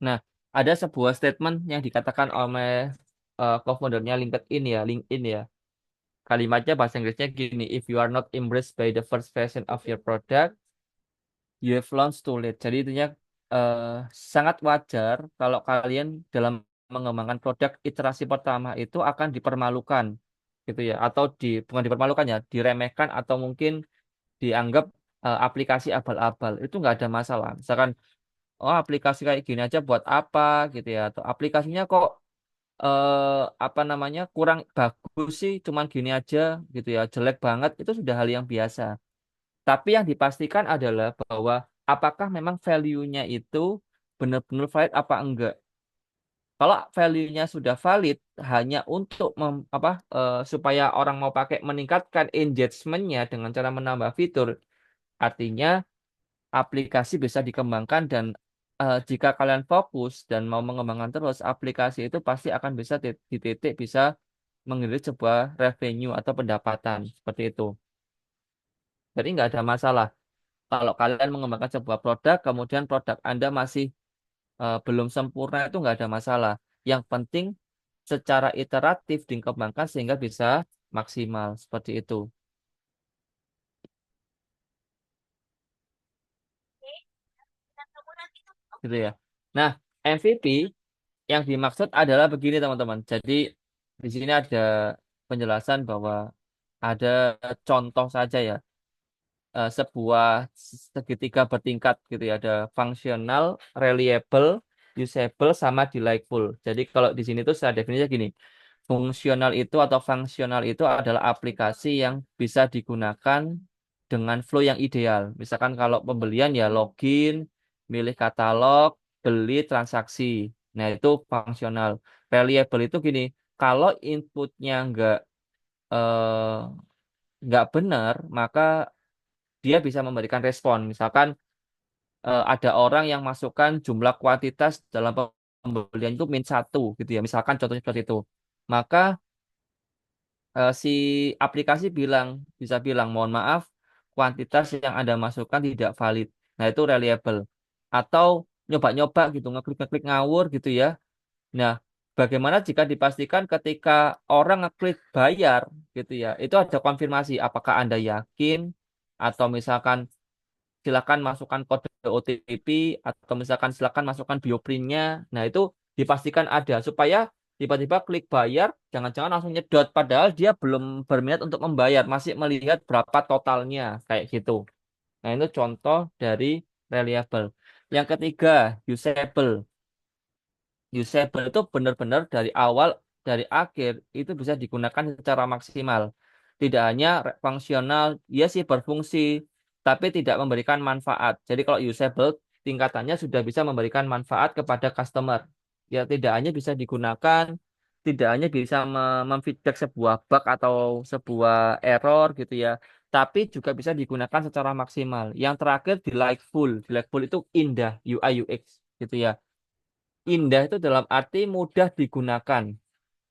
Nah, ada sebuah statement yang dikatakan oleh co-foundernya LinkedIn ya. Kalimatnya bahasa Inggrisnya gini, if you are not embraced by the first version of your product, you have launched too late. Jadi intinya eh, sangat wajar kalau kalian dalam mengembangkan produk iterasi pertama itu akan dipermalukan gitu ya, atau bukan dipermalukan ya, diremehkan atau mungkin dianggap aplikasi abal-abal. Itu nggak ada masalah. Misalkan, oh aplikasi kayak gini aja buat apa gitu ya, atau aplikasinya kok apa namanya kurang bagus sih, cuman gini aja gitu ya, jelek banget, itu sudah hal yang biasa. Tapi yang dipastikan adalah bahwa apakah memang value-nya itu benar-benar valid apa enggak. Kalau value-nya sudah valid hanya untuk supaya orang mau pakai, meningkatkan engagement-nya dengan cara menambah fitur, artinya aplikasi bisa dikembangkan, dan jika kalian fokus dan mau mengembangkan terus, aplikasi itu pasti akan bisa di titik bisa mengenerate sebuah revenue atau pendapatan seperti itu. Jadi nggak ada masalah kalau kalian mengembangkan sebuah produk, kemudian produk Anda masih belum sempurna, itu nggak ada masalah. Yang penting secara iteratif dikembangkan sehingga bisa maksimal seperti itu, gitu ya. Nah, MVP yang dimaksud adalah begini teman-teman. Jadi di sini ada penjelasan bahwa ada contoh saja ya, sebuah segitiga bertingkat gitu ya. Ada fungsional, reliable, usable, sama delightful. Jadi kalau di sini tuh saya definisinya gini. Fungsional itu atau fungsional itu adalah aplikasi yang bisa digunakan dengan flow yang ideal. Misalkan kalau pembelian ya login, milih katalog, beli, transaksi. Nah itu fungsional. Reliable itu gini, kalau inputnya nggak benar, maka dia bisa memberikan respon. Misalkan ada orang yang masukkan jumlah kuantitas dalam pembelian itu min 1 gitu ya. Misalkan contohnya seperti itu. Maka si aplikasi bisa bilang, mohon maaf, kuantitas yang Anda masukkan tidak valid. Nah, itu reliable. Atau nyoba-nyoba gitu, ngeklik-ngeklik ngawur gitu ya. Nah, bagaimana jika dipastikan ketika orang ngeklik bayar gitu ya, itu ada konfirmasi apakah Anda yakin, atau misalkan silakan masukkan kode OTP, atau misalkan silakan masukkan bioprintnya. Nah, itu dipastikan ada supaya tiba-tiba klik bayar, jangan-jangan langsung nyedot padahal dia belum berminat untuk membayar, masih melihat berapa totalnya kayak gitu. Nah, itu contoh dari reliable. Yang ketiga, usable. Usable itu benar-benar dari awal dari akhir itu bisa digunakan secara maksimal. Tidak hanya fungsional, dia sih berfungsi, tapi tidak memberikan manfaat. Jadi kalau usable tingkatannya sudah bisa memberikan manfaat kepada customer. Ya tidak hanya bisa digunakan, tidak hanya bisa memfeedback sebuah bug atau sebuah error gitu ya, tapi juga bisa digunakan secara maksimal. Yang terakhir delightful. Delightful itu indah, UI UX gitu ya. Indah itu dalam arti mudah digunakan.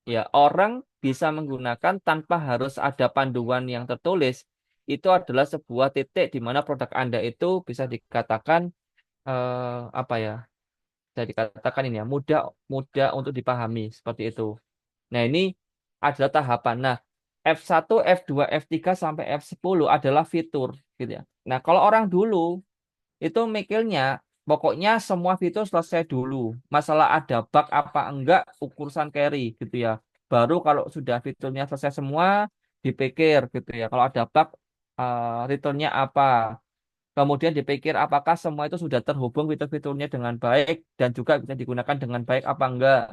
Ya, orang bisa menggunakan tanpa harus ada panduan yang tertulis. Itu adalah sebuah titik di mana produk Anda itu bisa dikatakan apa ya? Bisa dikatakan ini ya, mudah mudah untuk dipahami seperti itu. Nah, ini adalah tahapan. Nah, F1, F2, F3 sampai F10 adalah fitur gitu ya. Nah, kalau orang dulu itu mikirnya pokoknya semua fitur selesai dulu. Masalah ada bug apa enggak urusan carry gitu ya. Baru kalau sudah fiturnya selesai semua dipikir gitu ya. Kalau ada bug returnnya apa. Kemudian dipikir apakah semua itu sudah terhubung fitur-fiturnya dengan baik dan juga bisa digunakan dengan baik apa enggak.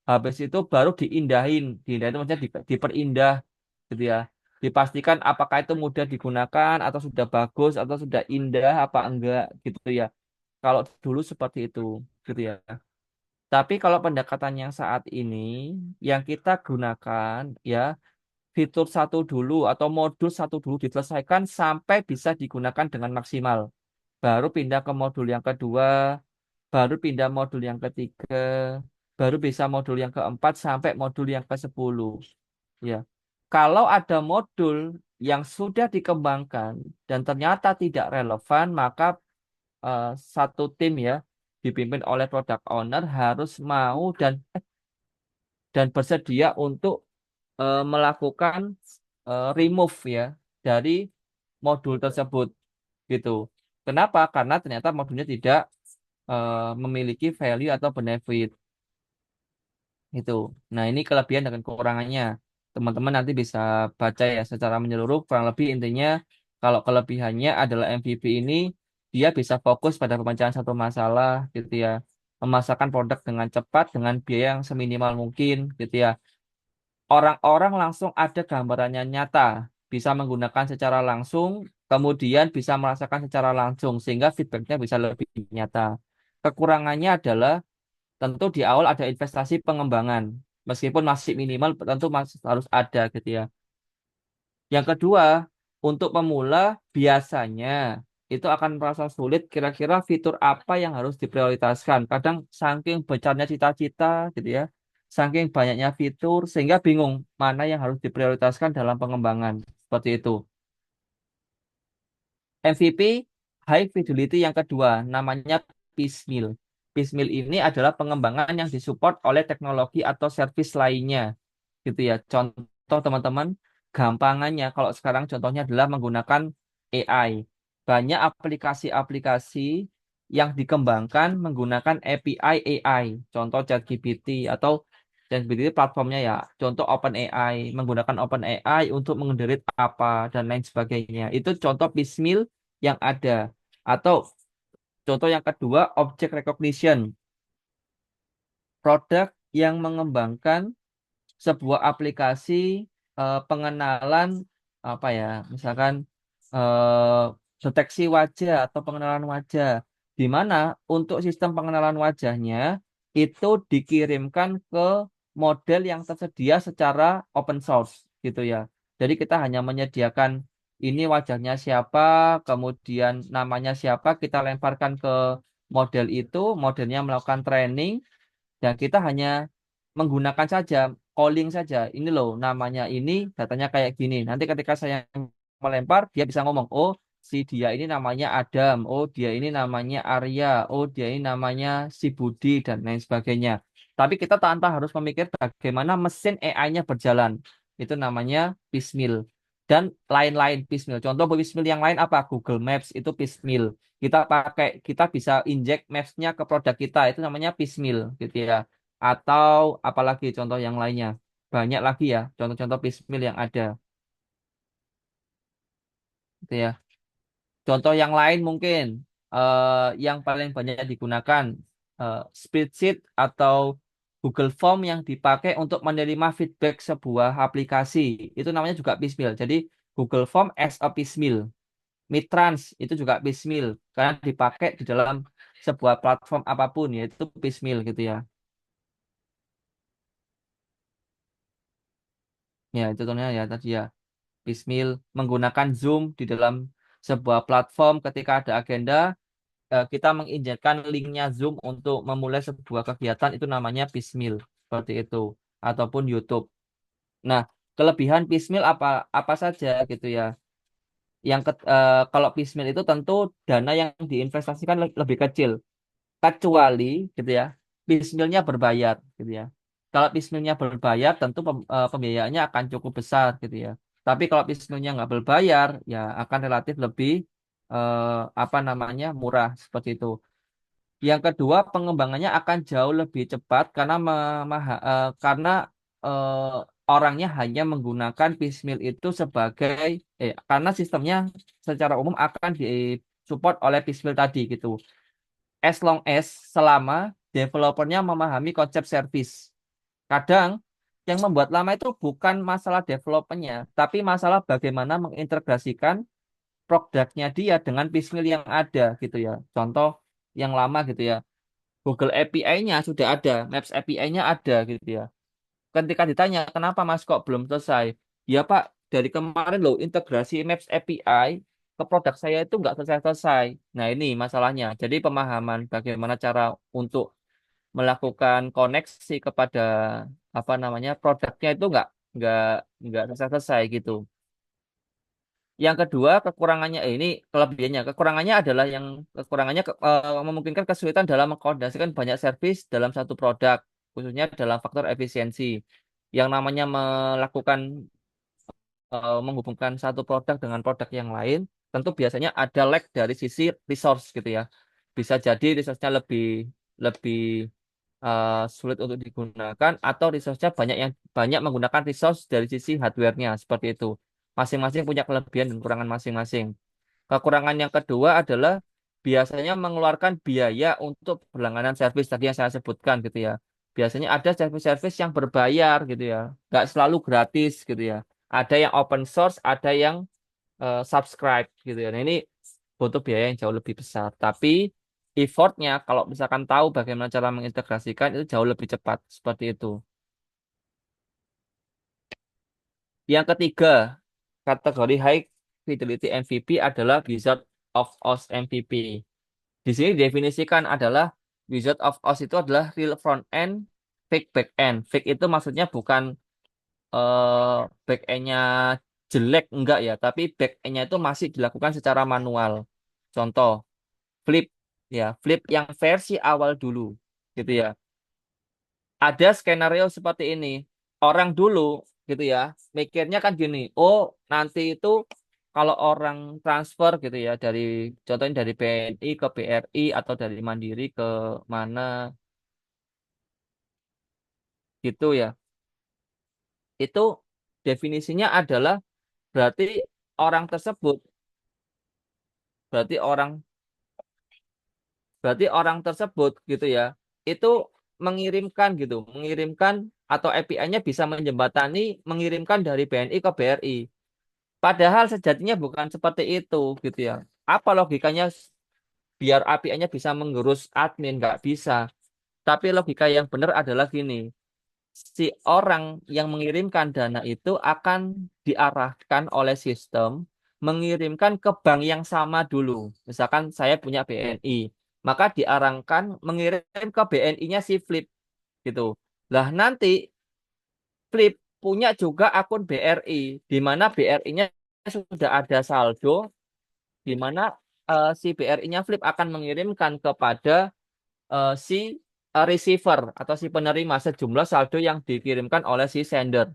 Habis itu baru diindahin itu maksudnya diperindah gitu ya. Dipastikan apakah itu mudah digunakan atau sudah bagus atau sudah indah apa enggak gitu ya. Kalau dulu seperti itu gitu ya. Tapi kalau pendekatan yang saat ini yang kita gunakan ya fitur satu dulu atau modul satu dulu diselesaikan sampai bisa digunakan dengan maksimal. Baru pindah ke modul yang kedua, baru pindah modul yang ketiga, baru bisa modul yang keempat sampai modul yang ke-10. Ya. Kalau ada modul yang sudah dikembangkan dan ternyata tidak relevan, maka eh, satu tim ya dipimpin oleh product owner harus mau dan bersedia untuk melakukan remove ya dari modul tersebut gitu. Kenapa? Karena ternyata modulnya tidak memiliki value atau benefit itu. Nah, ini kelebihan dan kekurangannya. Teman-teman nanti bisa baca ya secara menyeluruh. Kurang lebih intinya kalau kelebihannya adalah MVP ini dia bisa fokus pada pemecahan satu masalah gitu ya. Memasarkan produk dengan cepat dengan biaya yang seminimal mungkin gitu ya. Orang-orang langsung ada gambarannya nyata, bisa menggunakan secara langsung, kemudian bisa merasakan secara langsung sehingga feedbacknya bisa lebih nyata. Kekurangannya adalah tentu di awal ada investasi pengembangan. Meskipun masih minimal, tentu masih harus ada gitu ya. Yang kedua, untuk pemula biasanya itu akan merasa sulit kira-kira fitur apa yang harus diprioritaskan. Kadang saking besarnya cita-cita gitu ya, saking banyaknya fitur sehingga bingung mana yang harus diprioritaskan dalam pengembangan. Seperti itu. MVP High Fidelity yang kedua namanya piecemeal. Piecemeal ini adalah pengembangan yang disupport oleh teknologi atau service lainnya gitu ya. Contoh teman-teman, gampangannya kalau sekarang contohnya adalah menggunakan AI. Banyak aplikasi-aplikasi yang dikembangkan menggunakan API AI. Contoh ChatGPT atau ChatGPT itu platformnya ya. Contoh OpenAI, menggunakan OpenAI untuk mengenerate apa dan lain sebagainya. Itu contoh piecemeal yang ada. Atau contoh yang kedua, object recognition. Produk yang mengembangkan sebuah aplikasi pengenalan apa ya, misalkan deteksi wajah atau pengenalan wajah, di mana untuk sistem pengenalan wajahnya itu dikirimkan ke model yang tersedia secara open source gitu ya. Jadi kita hanya menyediakan ini wajahnya siapa, kemudian namanya siapa, kita lemparkan ke model itu, modelnya melakukan training dan kita hanya menggunakan saja, calling saja. Ini loh namanya ini, datanya kayak gini. Nanti ketika saya melempar, dia bisa ngomong, oh si dia ini namanya Adam, oh dia ini namanya Arya, oh dia ini namanya si Budi, dan lain sebagainya. Tapi kita tanpa harus memikir bagaimana mesin AI-nya berjalan. Itu namanya piecemeal. Dan lain-lain piecemeal. Contoh piecemeal yang lain apa? Google Maps itu piecemeal. Kita bisa inject maps-nya ke produk kita, itu namanya piecemeal gitu ya. Atau apalagi contoh yang lainnya. Banyak lagi ya contoh-contoh piecemeal yang ada gitu ya. Contoh yang lain mungkin yang paling banyak digunakan spreadsheet atau Google Form yang dipakai untuk menerima feedback sebuah aplikasi. Itu namanya juga piecemeal. Jadi Google Form as a piecemeal. Mitrans itu juga piecemeal karena dipakai di dalam sebuah platform apapun yaitu piecemeal gitu ya. Ya, itu contohnya ya tadi ya. Pismil menggunakan Zoom di dalam sebuah platform ketika ada agenda, kita menginjekkan linknya Zoom untuk memulai sebuah kegiatan itu namanya Pismil seperti itu ataupun YouTube. Nah, kelebihan Pismil apa apa saja gitu ya. Kalau Pismil itu tentu dana yang diinvestasikan lebih kecil kecuali gitu ya pismilnya berbayar gitu ya. Kalau pismilnya berbayar tentu pembiayaannya akan cukup besar gitu ya. Tapi kalau pismilnya nggak berbayar ya akan relatif lebih apa namanya murah seperti itu. Yang kedua pengembangannya akan jauh lebih cepat karena karena eh, orangnya hanya menggunakan pismil itu sebagai karena sistemnya secara umum akan disupport oleh pismil tadi gitu as long as selama developernya memahami konsep service. Kadang yang membuat lama itu bukan masalah developernya, tapi masalah bagaimana mengintegrasikan produknya dia dengan piecemeal yang ada gitu ya. Contoh yang lama gitu ya. Google API-nya sudah ada, Maps API-nya ada gitu ya. Ketika ditanya, kenapa Mas kok belum selesai? Ya Pak, dari kemarin loh integrasi Maps API ke produk saya itu nggak selesai-selesai. Nah ini masalahnya. Jadi pemahaman bagaimana cara untuk melakukan koneksi kepada apa namanya produknya itu nggak nggak selesai-selesai gitu. Yang kedua kekurangannya ini kelebihannya. Kekurangannya adalah yang kekurangannya memungkinkan kesulitan dalam mengkoordinasikan banyak service dalam satu produk, khususnya dalam faktor efisiensi. Yang namanya melakukan menghubungkan satu produk dengan produk yang lain, tentu biasanya ada lag dari sisi resource gitu ya. Bisa jadi resource-nya lebih lebih sulit untuk digunakan atau resource-nya banyak menggunakan resource dari sisi hardware-nya seperti itu. Masing-masing punya kelebihan dan kekurangan masing-masing. Kekurangan yang kedua adalah biasanya mengeluarkan biaya untuk berlangganan servis tadi yang saya sebutkan gitu ya. Biasanya ada servis-servis yang berbayar gitu ya, nggak selalu gratis gitu ya. Ada yang open source, ada yang subscribe gitu ya. Nah ini butuh biaya yang jauh lebih besar. Tapi effortnya kalau misalkan tahu bagaimana cara mengintegrasikan itu jauh lebih cepat seperti itu. Yang ketiga, kategori High Fidelity MVP adalah Wizard of Oz MVP. Di sini definisikan adalah Wizard of Oz itu adalah real front end, fake back end. Fake itu maksudnya bukan back end-nya jelek enggak ya, tapi back end-nya itu masih dilakukan secara manual. Contoh, Flip ya, Flip yang versi awal dulu gitu ya. Ada skenario seperti ini. Orang dulu gitu ya, mikirnya kan gini, oh nanti itu kalau orang transfer gitu ya dari contohnya dari BNI ke BRI atau dari Mandiri ke mana gitu ya. Itu definisinya adalah berarti orang tersebut berarti orang berarti orang tersebut gitu ya. Itu mengirimkan atau API-nya bisa menjembatani mengirimkan dari BNI ke BRI. Padahal sejatinya bukan seperti itu gitu ya. Apa logikanya biar API-nya bisa mengurus admin? Nggak bisa. Tapi logika yang benar adalah gini. Si orang yang mengirimkan dana itu akan diarahkan oleh sistem mengirimkan ke bank yang sama dulu. Misalkan saya punya BNI, maka diarahkan mengirim ke BNI-nya si Flip gitu. Lah nanti Flip punya juga akun BRI, di mana BRI-nya sudah ada saldo di mana si BRI-nya Flip akan mengirimkan kepada si receiver atau si penerima sejumlah saldo yang dikirimkan oleh si sender.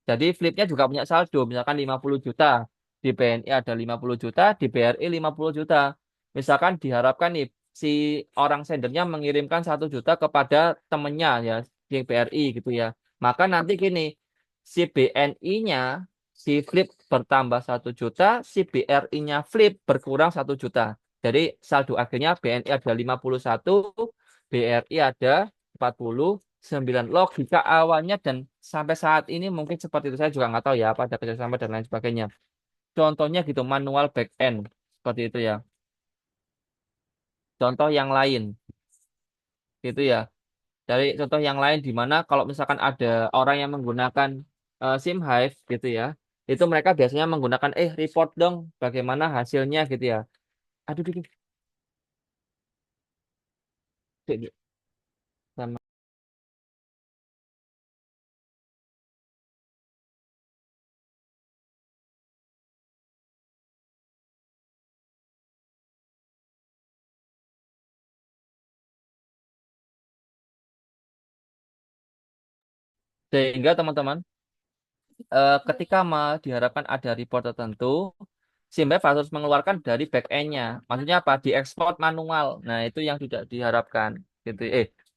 Jadi Flipnya juga punya saldo, misalkan 50 juta. Di BNI ada 50 juta, di BRI 50 juta. Misalkan diharapkan nih si orang sendernya mengirimkan 1 juta kepada temennya ya di BRI gitu ya. Maka nanti gini, si BNI-nya si Flip bertambah 1 juta, si BRI-nya Flip berkurang 1 juta. Jadi saldo akhirnya BNI ada 51, BRI ada 49 logika awalnya dan sampai saat ini mungkin seperti itu saya juga nggak tahu ya apa ada kerjasama dan lain sebagainya. Contohnya gitu manual back end seperti itu ya. Contoh yang lain gitu ya. Dari contoh yang lain di mana kalau misalkan ada orang yang menggunakan SIM Hive gitu ya. Itu mereka biasanya menggunakan report dong bagaimana hasilnya gitu ya. Aduh, sama. Sehingga teman-teman ketika diharapkan ada report tertentu, si Web harus mengeluarkan dari back end-nya. Maksudnya apa? Diekspor manual. Nah, itu yang tidak diharapkan. Gitu.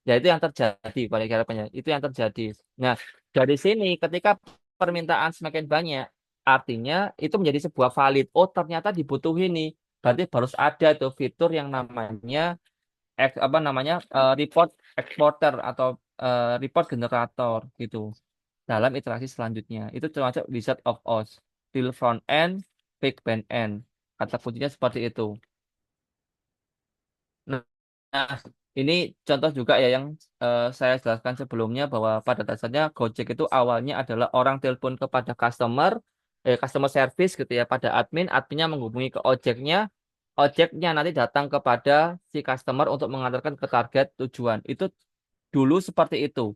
Ya itu yang terjadi pada harapannya. Itu yang terjadi. Nah, dari sini ketika permintaan semakin banyak, artinya itu menjadi sebuah valid. Oh, ternyata dibutuhin nih. Berarti harus ada tuh fitur yang namanya apa namanya report exporter atau report generator gitu dalam iterasi selanjutnya. Itu termasuk Wizard of Oz, till front end, fake back end. Kata kuncinya seperti itu. Nah, nah, ini contoh juga ya yang saya jelaskan sebelumnya bahwa pada dasarnya Gojek itu awalnya adalah orang telepon kepada customer service gitu ya, pada adminnya menghubungi ke ojeknya, ojeknya nanti datang kepada si customer untuk mengantarkan ke target tujuan. Itu dulu seperti itu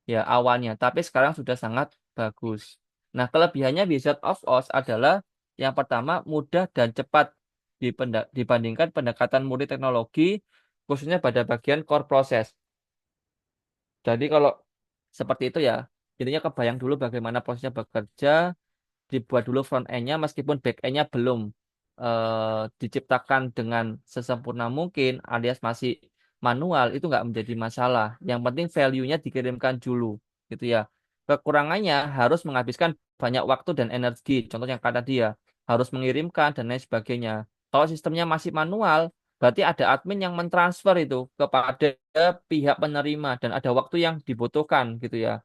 ya awalnya, tapi sekarang sudah sangat bagus. Nah, kelebihannya Wizard of Oz adalah yang pertama mudah dan cepat dibandingkan pendekatan murni teknologi, khususnya pada bagian core process. Jadi kalau seperti itu ya, intinya kebayang dulu bagaimana prosesnya bekerja, dibuat dulu front end-nya meskipun back end-nya belum diciptakan dengan sesempurna mungkin alias masih manual itu nggak menjadi masalah. Yang penting value-nya dikirimkan dulu gitu ya. Kekurangannya harus menghabiskan banyak waktu dan energi. Contoh yang kata dia harus mengirimkan dan lain sebagainya. Kalau sistemnya masih manual, berarti ada admin yang mentransfer itu kepada pihak penerima dan ada waktu yang dibutuhkan gitu ya,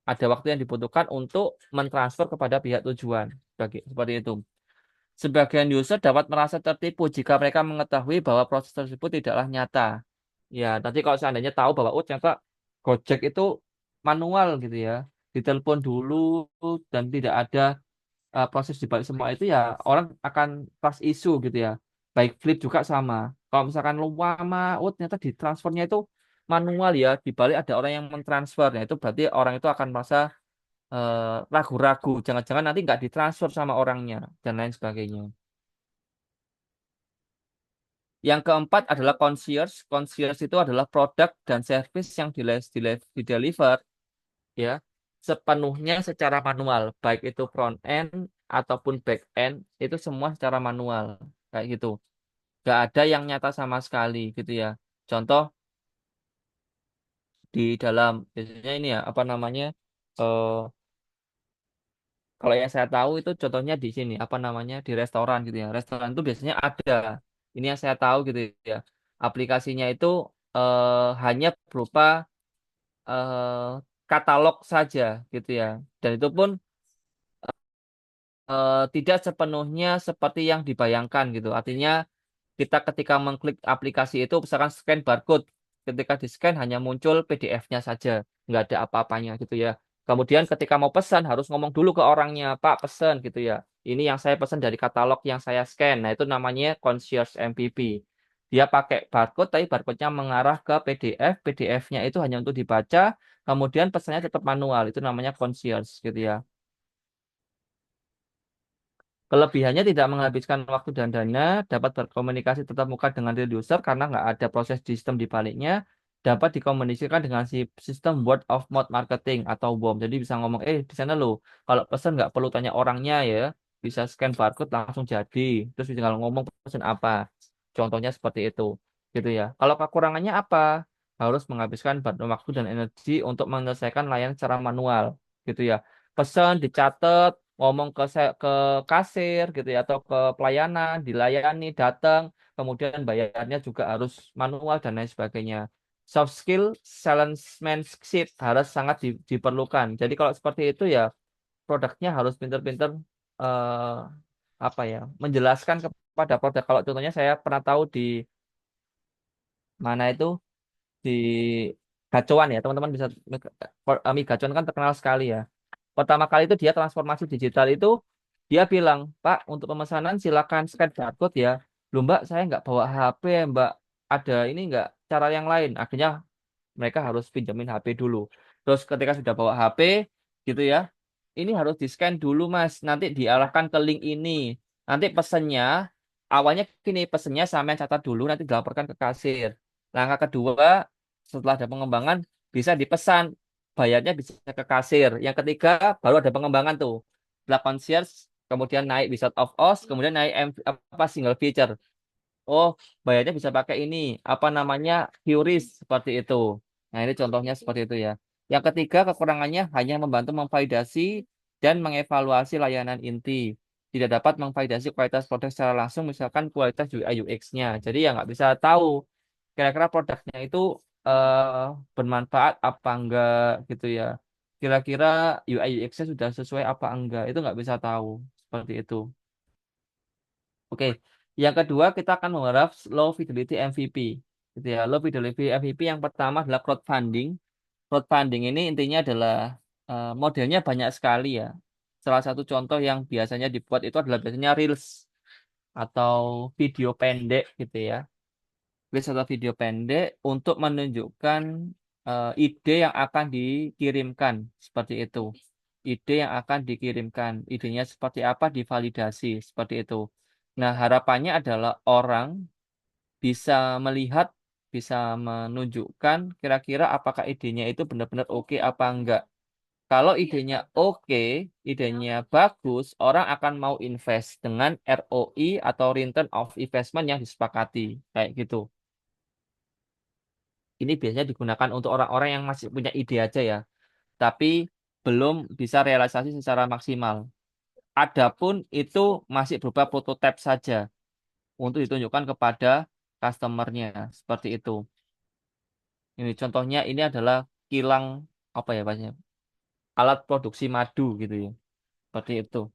ada waktu yang dibutuhkan untuk mentransfer kepada pihak tujuan. Seperti itu. Sebagian user dapat merasa tertipu jika mereka mengetahui bahwa proses tersebut tidaklah nyata. Ya, nanti kalau seandainya tahu bahwa oh ternyata Gojek itu manual gitu ya, ditelepon dulu dan tidak ada proses di balik semua itu ya orang akan trust issue gitu ya. Baik Flip juga sama. Kalau misalkan lu lama, oh ternyata di transfernya itu manual ya, di balik ada orang yang mentransfer. Nah, itu berarti orang itu akan merasa ragu-ragu, jangan-jangan nanti nggak ditransfer sama orangnya dan lain sebagainya. Yang keempat adalah concierge. Concierge itu adalah produk dan service yang di-deliver ya sepenuhnya secara manual, baik itu front end ataupun back end itu semua secara manual kayak gitu. Nggak ada yang nyata sama sekali gitu ya. Contoh di dalam biasanya ini ya apa namanya eh, kalau yang saya tahu itu contohnya di sini apa namanya di restoran gitu ya. Restoran itu biasanya ada. Ini yang saya tahu gitu ya. Aplikasinya itu hanya berupa eh, katalog saja gitu ya. Dan itu pun tidak sepenuhnya seperti yang dibayangkan gitu. Artinya kita ketika mengklik aplikasi itu misalkan scan barcode, ketika di scan hanya muncul PDF-nya saja, nggak ada apa-apanya gitu ya. Kemudian ketika mau pesan harus ngomong dulu ke orangnya, Pak pesan gitu ya. Ini yang saya pesan dari katalog yang saya scan. Nah itu namanya concierge MPP. Dia pakai barcode, tapi barcode-nya mengarah ke PDF, PDF-nya itu hanya untuk dibaca, kemudian pesannya tetap manual. Itu namanya concierge gitu ya. Kelebihannya tidak menghabiskan waktu dan dana, dapat berkomunikasi tatap muka dengan real user karena nggak ada proses di sistem di baliknya, dapat dikomunikasikan dengan si sistem word of mouth marketing atau WOM. Jadi bisa ngomong, di sana lo, kalau pesan nggak perlu tanya orangnya ya, bisa scan barcode langsung jadi. Terus bisa kalau ngomong pesan apa. Contohnya seperti itu, gitu ya. Kalau kekurangannya apa? Harus menghabiskan banyak waktu dan energi untuk menyelesaikan layanan secara manual, gitu ya. Pesan dicatat, ngomong ke kasir gitu ya atau ke pelayanan dilayani datang kemudian bayarnya juga harus manual dan lain sebagainya. Soft skill salesmanship harus sangat diperlukan. Jadi kalau seperti itu ya produknya harus pinter-pinter eh, apa ya menjelaskan kepada produk. Kalau contohnya saya pernah tahu di mana itu di Gacuan ya teman-teman bisa Mi Gacuan kan terkenal sekali ya. Pertama kali itu dia transformasi digital itu Dia bilang, Pak, untuk pemesanan silakan scan barcode ya. Loh Mbak, saya nggak bawa HP ya Mbak. Ada ini nggak cara yang lain? Akhirnya mereka harus pinjamin HP dulu. Terus ketika sudah bawa HP, gitu ya, ini harus di-scan dulu Mas. Nanti diarahkan ke link ini. Nanti pesennya, awalnya gini, pesennya sampai catat dulu, nanti dilaporkan ke kasir. Langkah kedua, setelah ada pengembangan, bisa dipesan. Bayarnya bisa ke kasir. Yang ketiga, baru ada pengembangan tuh. Setelah concierge, kemudian naik Wizard of Oz, kemudian naik apa single feature. Oh, bayarnya bisa pakai ini, apa namanya, QRIS seperti itu. Nah, ini contohnya seperti itu ya. Yang ketiga, kekurangannya hanya membantu memvalidasi dan mengevaluasi layanan inti. Tidak dapat memvalidasi kualitas produk secara langsung, misalkan kualitas UI UX-nya. Jadi ya nggak bisa tahu kira-kira produknya itu bermanfaat apa enggak gitu ya. Kira-kira UI UX-nya sudah sesuai apa enggak, itu nggak bisa tahu seperti itu. Oke, yang kedua kita akan mengharap low fidelity MVP. Gitu ya. Low fidelity MVP yang pertama adalah crowdfunding. Crowdfunding ini intinya adalah modelnya banyak sekali ya. Salah satu contoh yang biasanya dibuat itu adalah biasanya Reels atau video pendek gitu ya. Reels atau video pendek untuk menunjukkan ide yang akan dikirimkan seperti itu. Ide yang akan dikirimkan, idenya seperti apa divalidasi seperti itu. Nah, harapannya adalah orang bisa melihat, bisa menunjukkan kira-kira apakah idenya itu benar-benar oke apa enggak. Kalau idenya oke, idenya bagus, orang akan mau invest dengan ROI atau Return of Investment yang disepakati. Kayak gitu. Ini biasanya digunakan untuk orang-orang yang masih punya ide aja ya, tapi belum bisa realisasi secara maksimal. Adapun itu masih berupa prototipe saja untuk ditunjukkan kepada customernya seperti itu. Ini contohnya ini adalah kilang apa ya Pak? Alat produksi madu gitu ya. Seperti itu.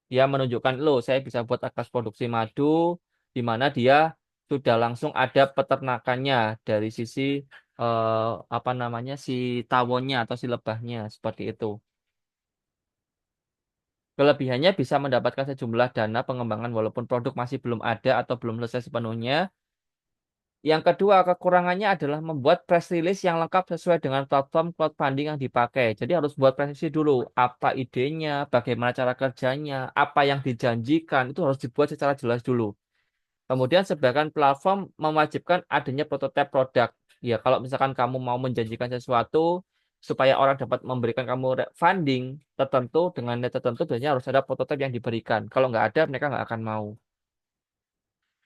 Dia menunjukkan, loh saya bisa buat alat produksi madu di mana dia sudah langsung ada peternakannya dari sisi apa namanya si tawonnya atau si lebahnya seperti itu. Kelebihannya bisa mendapatkan sejumlah dana pengembangan walaupun produk masih belum ada atau belum selesai sepenuhnya. Yang kedua, kekurangannya adalah membuat press release yang lengkap sesuai dengan platform crowdfunding yang dipakai. Jadi harus buat press release dulu, apa idenya, bagaimana cara kerjanya, apa yang dijanjikan, itu harus dibuat secara jelas dulu. Kemudian sebagian platform mewajibkan adanya prototipe produk. Ya, kalau misalkan kamu mau menjanjikan sesuatu supaya orang dapat memberikan kamu funding tertentu dengan nilai tertentu, biasanya harus ada prototipe yang diberikan. Kalau nggak ada, mereka nggak akan mau.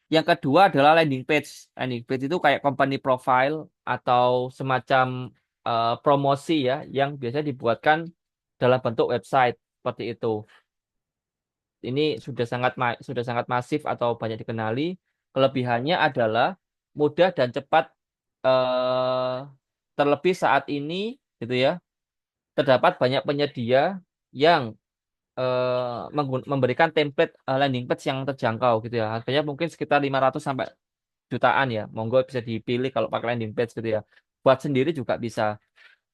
Yang kedua adalah landing page. Landing page itu kayak company profile atau semacam promosi ya, yang biasa dibuatkan dalam bentuk website seperti itu. Ini sudah sangat masif atau banyak dikenali. Kelebihannya adalah mudah dan cepat terlebih saat ini gitu ya. Terdapat banyak penyedia yang memberikan template landing page yang terjangkau gitu ya. Harganya mungkin sekitar 500 sampai jutaan ya. Monggo bisa dipilih kalau pakai landing page gitu ya. Buat sendiri juga bisa.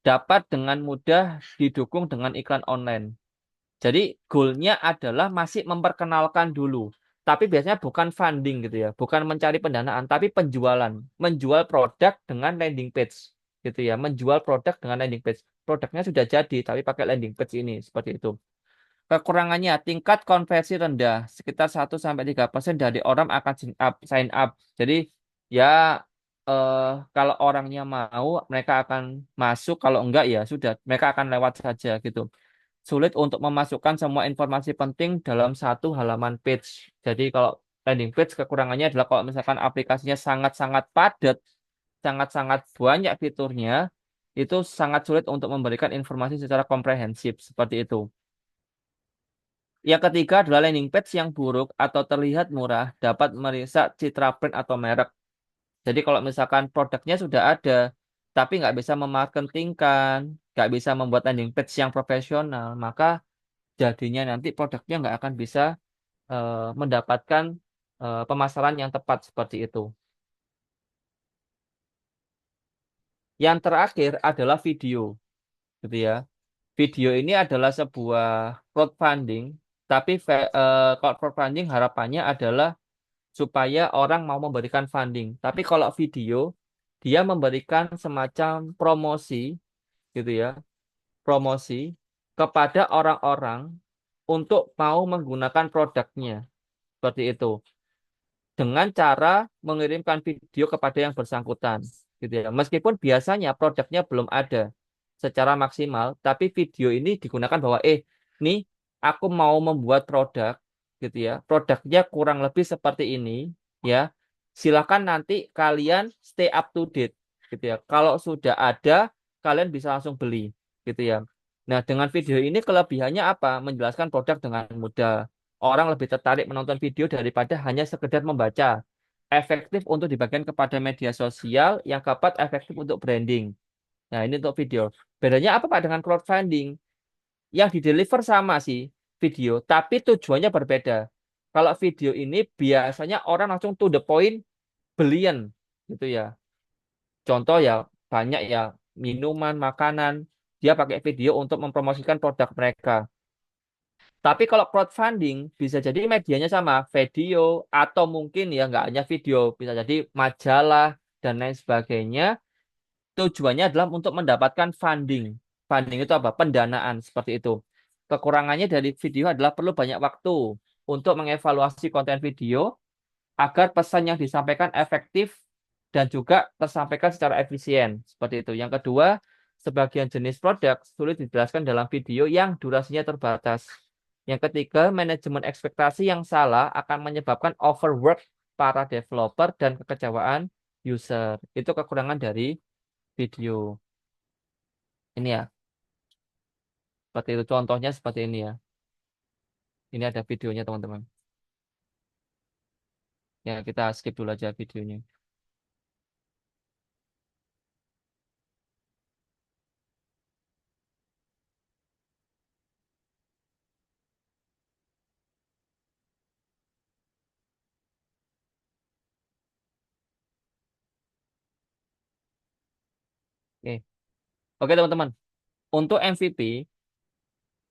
Dapat dengan mudah didukung dengan iklan online. Jadi goalnya adalah masih memperkenalkan dulu. Tapi biasanya bukan funding gitu ya. Bukan mencari pendanaan, tapi penjualan. Menjual produk dengan landing page gitu ya. Menjual produk dengan landing page. Produknya sudah jadi, tapi pakai landing page ini. Seperti itu. Kekurangannya, tingkat konversi rendah. Sekitar 1-3% dari orang akan sign up. Jadi ya eh, kalau orangnya mau, mereka akan masuk. Kalau enggak ya sudah, mereka akan lewat saja gitu. Sulit untuk memasukkan semua informasi penting dalam satu halaman page. Jadi kalau landing page kekurangannya adalah kalau misalkan aplikasinya sangat-sangat padat, sangat-sangat banyak fiturnya, itu sangat sulit untuk memberikan informasi secara komprehensif seperti itu. Yang ketiga adalah landing page yang buruk atau terlihat murah dapat merusak citra brand atau merek. Jadi kalau misalkan produknya sudah ada, tapi nggak bisa memarketingkan, nggak bisa membuat landing page yang profesional, maka jadinya nanti produknya nggak akan bisa mendapatkan pemasaran yang tepat seperti itu. Yang terakhir adalah video, gitu ya. Video ini adalah sebuah crowdfunding. Tapi kalau crowdfunding harapannya adalah supaya orang mau memberikan funding. Tapi kalau video, dia memberikan semacam promosi, gitu ya, promosi kepada orang-orang untuk mau menggunakan produknya. Seperti itu. Dengan cara mengirimkan video kepada yang bersangkutan gitu ya. Meskipun biasanya produknya belum ada secara maksimal, tapi video ini digunakan bahwa nih aku mau membuat produk gitu ya. Produknya kurang lebih seperti ini ya. Silakan nanti kalian stay up to date gitu ya. Kalau sudah ada, kalian bisa langsung beli gitu ya. Nah, dengan video ini kelebihannya apa? Menjelaskan produk dengan mudah. Orang lebih tertarik menonton video daripada hanya sekedar membaca. Efektif untuk dibagikan kepada media sosial, yang keempat efektif untuk branding. Nah, ini untuk video. Bedanya apa Pak dengan crowdfunding? Yang di-deliver sama sih video, tapi tujuannya berbeda. Kalau video ini biasanya orang langsung to the point, belian gitu ya. Contoh ya banyak ya minuman, makanan, dia pakai video untuk mempromosikan produk mereka. Tapi kalau crowdfunding bisa jadi medianya sama, video atau mungkin ya nggak hanya video, bisa jadi majalah dan lain sebagainya. Tujuannya adalah untuk mendapatkan funding. Funding itu apa? Pendanaan seperti itu. Kekurangannya dari video adalah perlu banyak waktu untuk mengevaluasi konten video agar pesan yang disampaikan efektif dan juga tersampaikan secara efisien. Seperti itu. Yang kedua, sebagian jenis produk sulit dijelaskan dalam video yang durasinya terbatas. Yang ketiga, manajemen ekspektasi yang salah akan menyebabkan overwork para developer dan kekecewaan user. Itu kekurangan dari video. Ini ya, seperti itu. Contohnya seperti ini ya. Ini ada videonya teman-teman. Ya, kita skip dulu aja videonya. Oke, oke teman-teman. Untuk MVP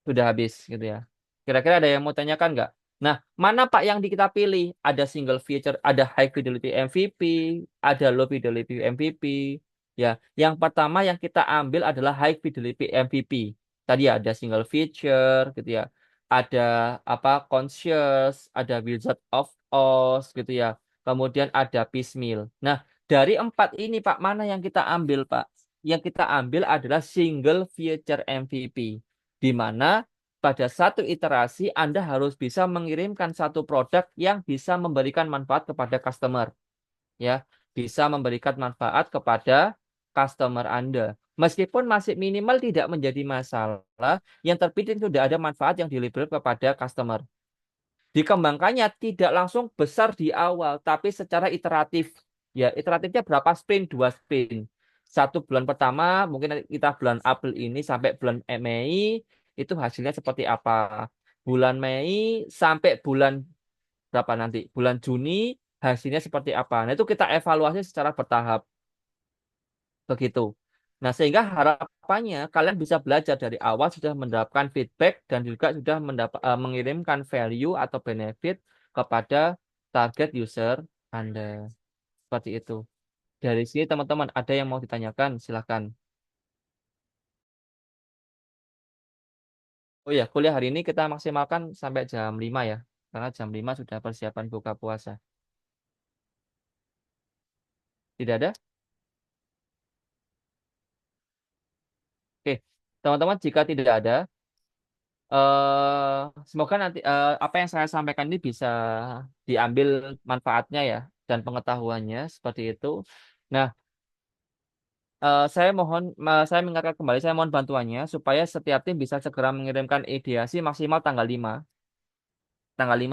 sudah habis gitu ya. Kira-kira ada yang mau tanyakan nggak? Nah, mana Pak yang kita pilih? Ada single feature, ada high fidelity MVP, ada low fidelity MVP. Ya, yang pertama yang kita ambil adalah high fidelity MVP. Tadi ada single feature gitu ya. Ada apa conscious, ada Wizard of Oz gitu ya. Kemudian ada piecemeal. Nah, dari empat ini Pak, mana yang kita ambil Pak? Yang kita ambil adalah single feature MVP di mana pada satu iterasi Anda harus bisa mengirimkan satu produk yang bisa memberikan manfaat kepada customer, ya, bisa memberikan manfaat kepada customer Anda. Meskipun masih minimal tidak menjadi masalah, yang terpenting sudah ada manfaat yang deliver kepada customer. Dikembangkannya tidak langsung besar di awal, tapi secara iteratif. Ya, iteratifnya berapa sprint? Dua sprint. Satu bulan pertama, mungkin nanti kita bulan April ini sampai bulan Mei, itu hasilnya seperti apa. Bulan Mei sampai bulan berapa nanti? Bulan Juni, hasilnya seperti apa. Nah, itu kita evaluasi secara bertahap. Begitu. Nah, sehingga harapannya kalian bisa belajar dari awal sudah mendapatkan feedback dan juga sudah mengirimkan value atau benefit kepada target user Anda. Seperti itu. Dari sini teman-teman ada yang mau ditanyakan, silakan. Oh ya, kuliah hari ini kita maksimalkan sampai jam 5 ya. Karena jam 5 sudah persiapan buka puasa. Tidak ada? Oke. Teman-teman, jika tidak ada, semoga nanti apa yang saya sampaikan ini bisa diambil manfaatnya ya dan pengetahuannya seperti itu. Nah, saya mengingatkan kembali, saya mohon bantuannya supaya setiap tim bisa segera mengirimkan ideasi maksimal tanggal 5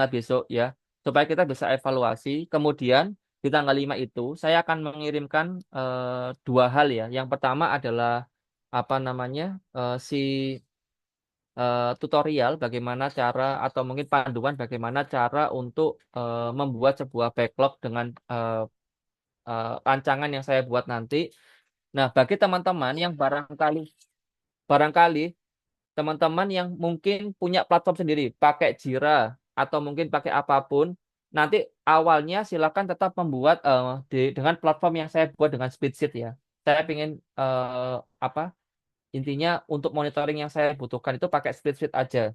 besok ya, supaya kita bisa evaluasi. Kemudian di tanggal 5 itu saya akan mengirimkan dua hal ya. Yang pertama adalah apa namanya si tutorial bagaimana cara atau mungkin panduan bagaimana cara untuk membuat sebuah backlog dengan rancangan yang saya buat nanti. Nah, bagi teman-teman yang barangkali teman-teman yang mungkin punya platform sendiri, pakai Jira atau mungkin pakai apapun, nanti awalnya silakan tetap membuat dengan platform yang saya buat dengan Spreadsheet ya. Saya ingin apa? Intinya untuk monitoring yang saya butuhkan itu pakai spreadsheet aja.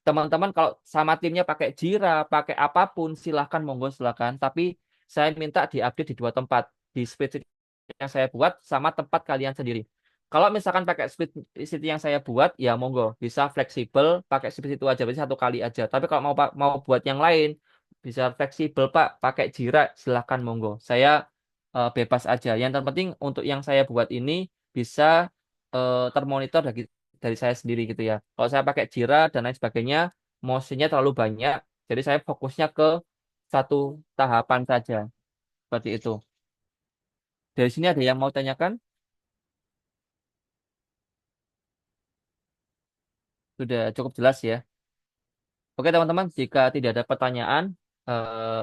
Teman-teman kalau sama timnya pakai Jira, pakai apapun, silahkan monggo silahkan. Tapi saya minta diupdate di dua tempat, di spreadsheet yang saya buat sama tempat kalian sendiri. Kalau misalkan pakai spreadsheet yang saya buat, ya monggo bisa fleksibel, pakai spreadsheet itu aja, berarti satu kali aja. Tapi kalau mau buat yang lain, bisa fleksibel Pak, pakai Jira, silahkan monggo. Saya bebas aja. Yang terpenting untuk yang saya buat ini bisa termonitor dari saya sendiri gitu ya. Kalau saya pakai Jira dan lain sebagainya, mostly-nya terlalu banyak. Jadi saya fokusnya ke satu tahapan saja. Seperti itu. Dari sini ada yang mau tanyakan? Sudah cukup jelas ya. Oke teman-teman, jika tidak ada pertanyaan,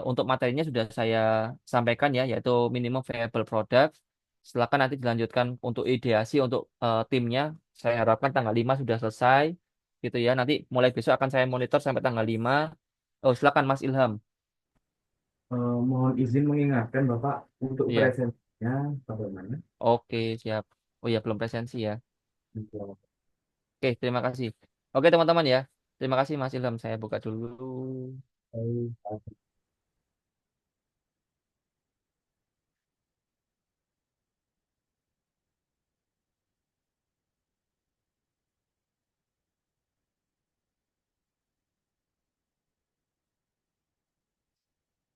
untuk materinya sudah saya sampaikan ya, yaitu minimum viable product. Silakan nanti dilanjutkan untuk ideasi untuk timnya. Saya harapkan tanggal 5 sudah selesai. Gitu ya. Nanti mulai besok akan saya monitor sampai tanggal 5. Oh, silakan Mas Ilham. Mohon izin mengingatkan Bapak untuk Iya. presensinya bagaimana? Oke, siap. Oh ya, belum presensi ya. Oke, terima kasih. Oke, teman-teman ya. Terima kasih Mas Ilham. Saya buka dulu.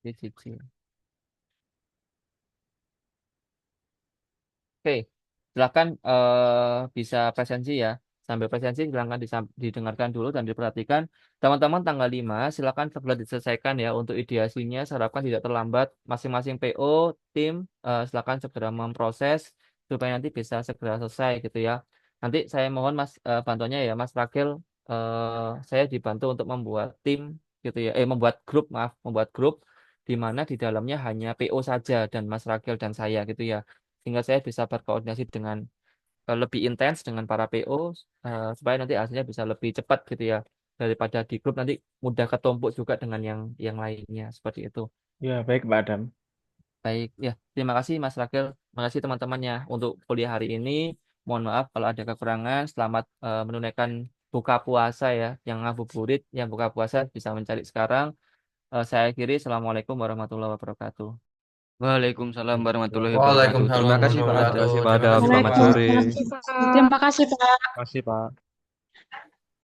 Oke, Oke, silakan bisa presensi ya. Sambil presensi silakan didengarkan dulu dan diperhatikan. Teman-teman tanggal 5 silakan segera diselesaikan ya untuk ideasinya. Saya harapkan tidak terlambat. Masing-masing PO, tim silakan segera memproses supaya nanti bisa segera selesai gitu ya. Nanti saya mohon Mas bantuannya ya Mas Rakil. Saya dibantu untuk membuat tim gitu ya. Membuat grup maaf, membuat grup di mana di dalamnya hanya PO saja dan Mas Rakil dan saya gitu ya sehingga saya bisa berkoordinasi dengan lebih intens dengan para PO supaya nanti hasilnya bisa lebih cepat gitu ya daripada di grup nanti mudah ketumpuk juga dengan yang lainnya seperti itu. Ya, baik Pak Adam. Baik ya, terima kasih Mas Rakil, terima kasih teman-temannya untuk kuliah hari ini. Mohon maaf kalau ada kekurangan. Selamat menunaikan buka puasa ya, yang ngabuburit, yang buka puasa bisa mencari sekarang. Saya akhiri, Assalamualaikum warahmatullahi wabarakatuh. Waalaikumsalam warahmatullahi wabarakatuh. Waalaikumsalam Terima kasih Pak warahmatullahi Adam. wabarakatuh. Pak Terima Adam, kasih selamat Pak. sore. Waalaikumsalam. Terima kasih, Pak. Terima kasih Pak.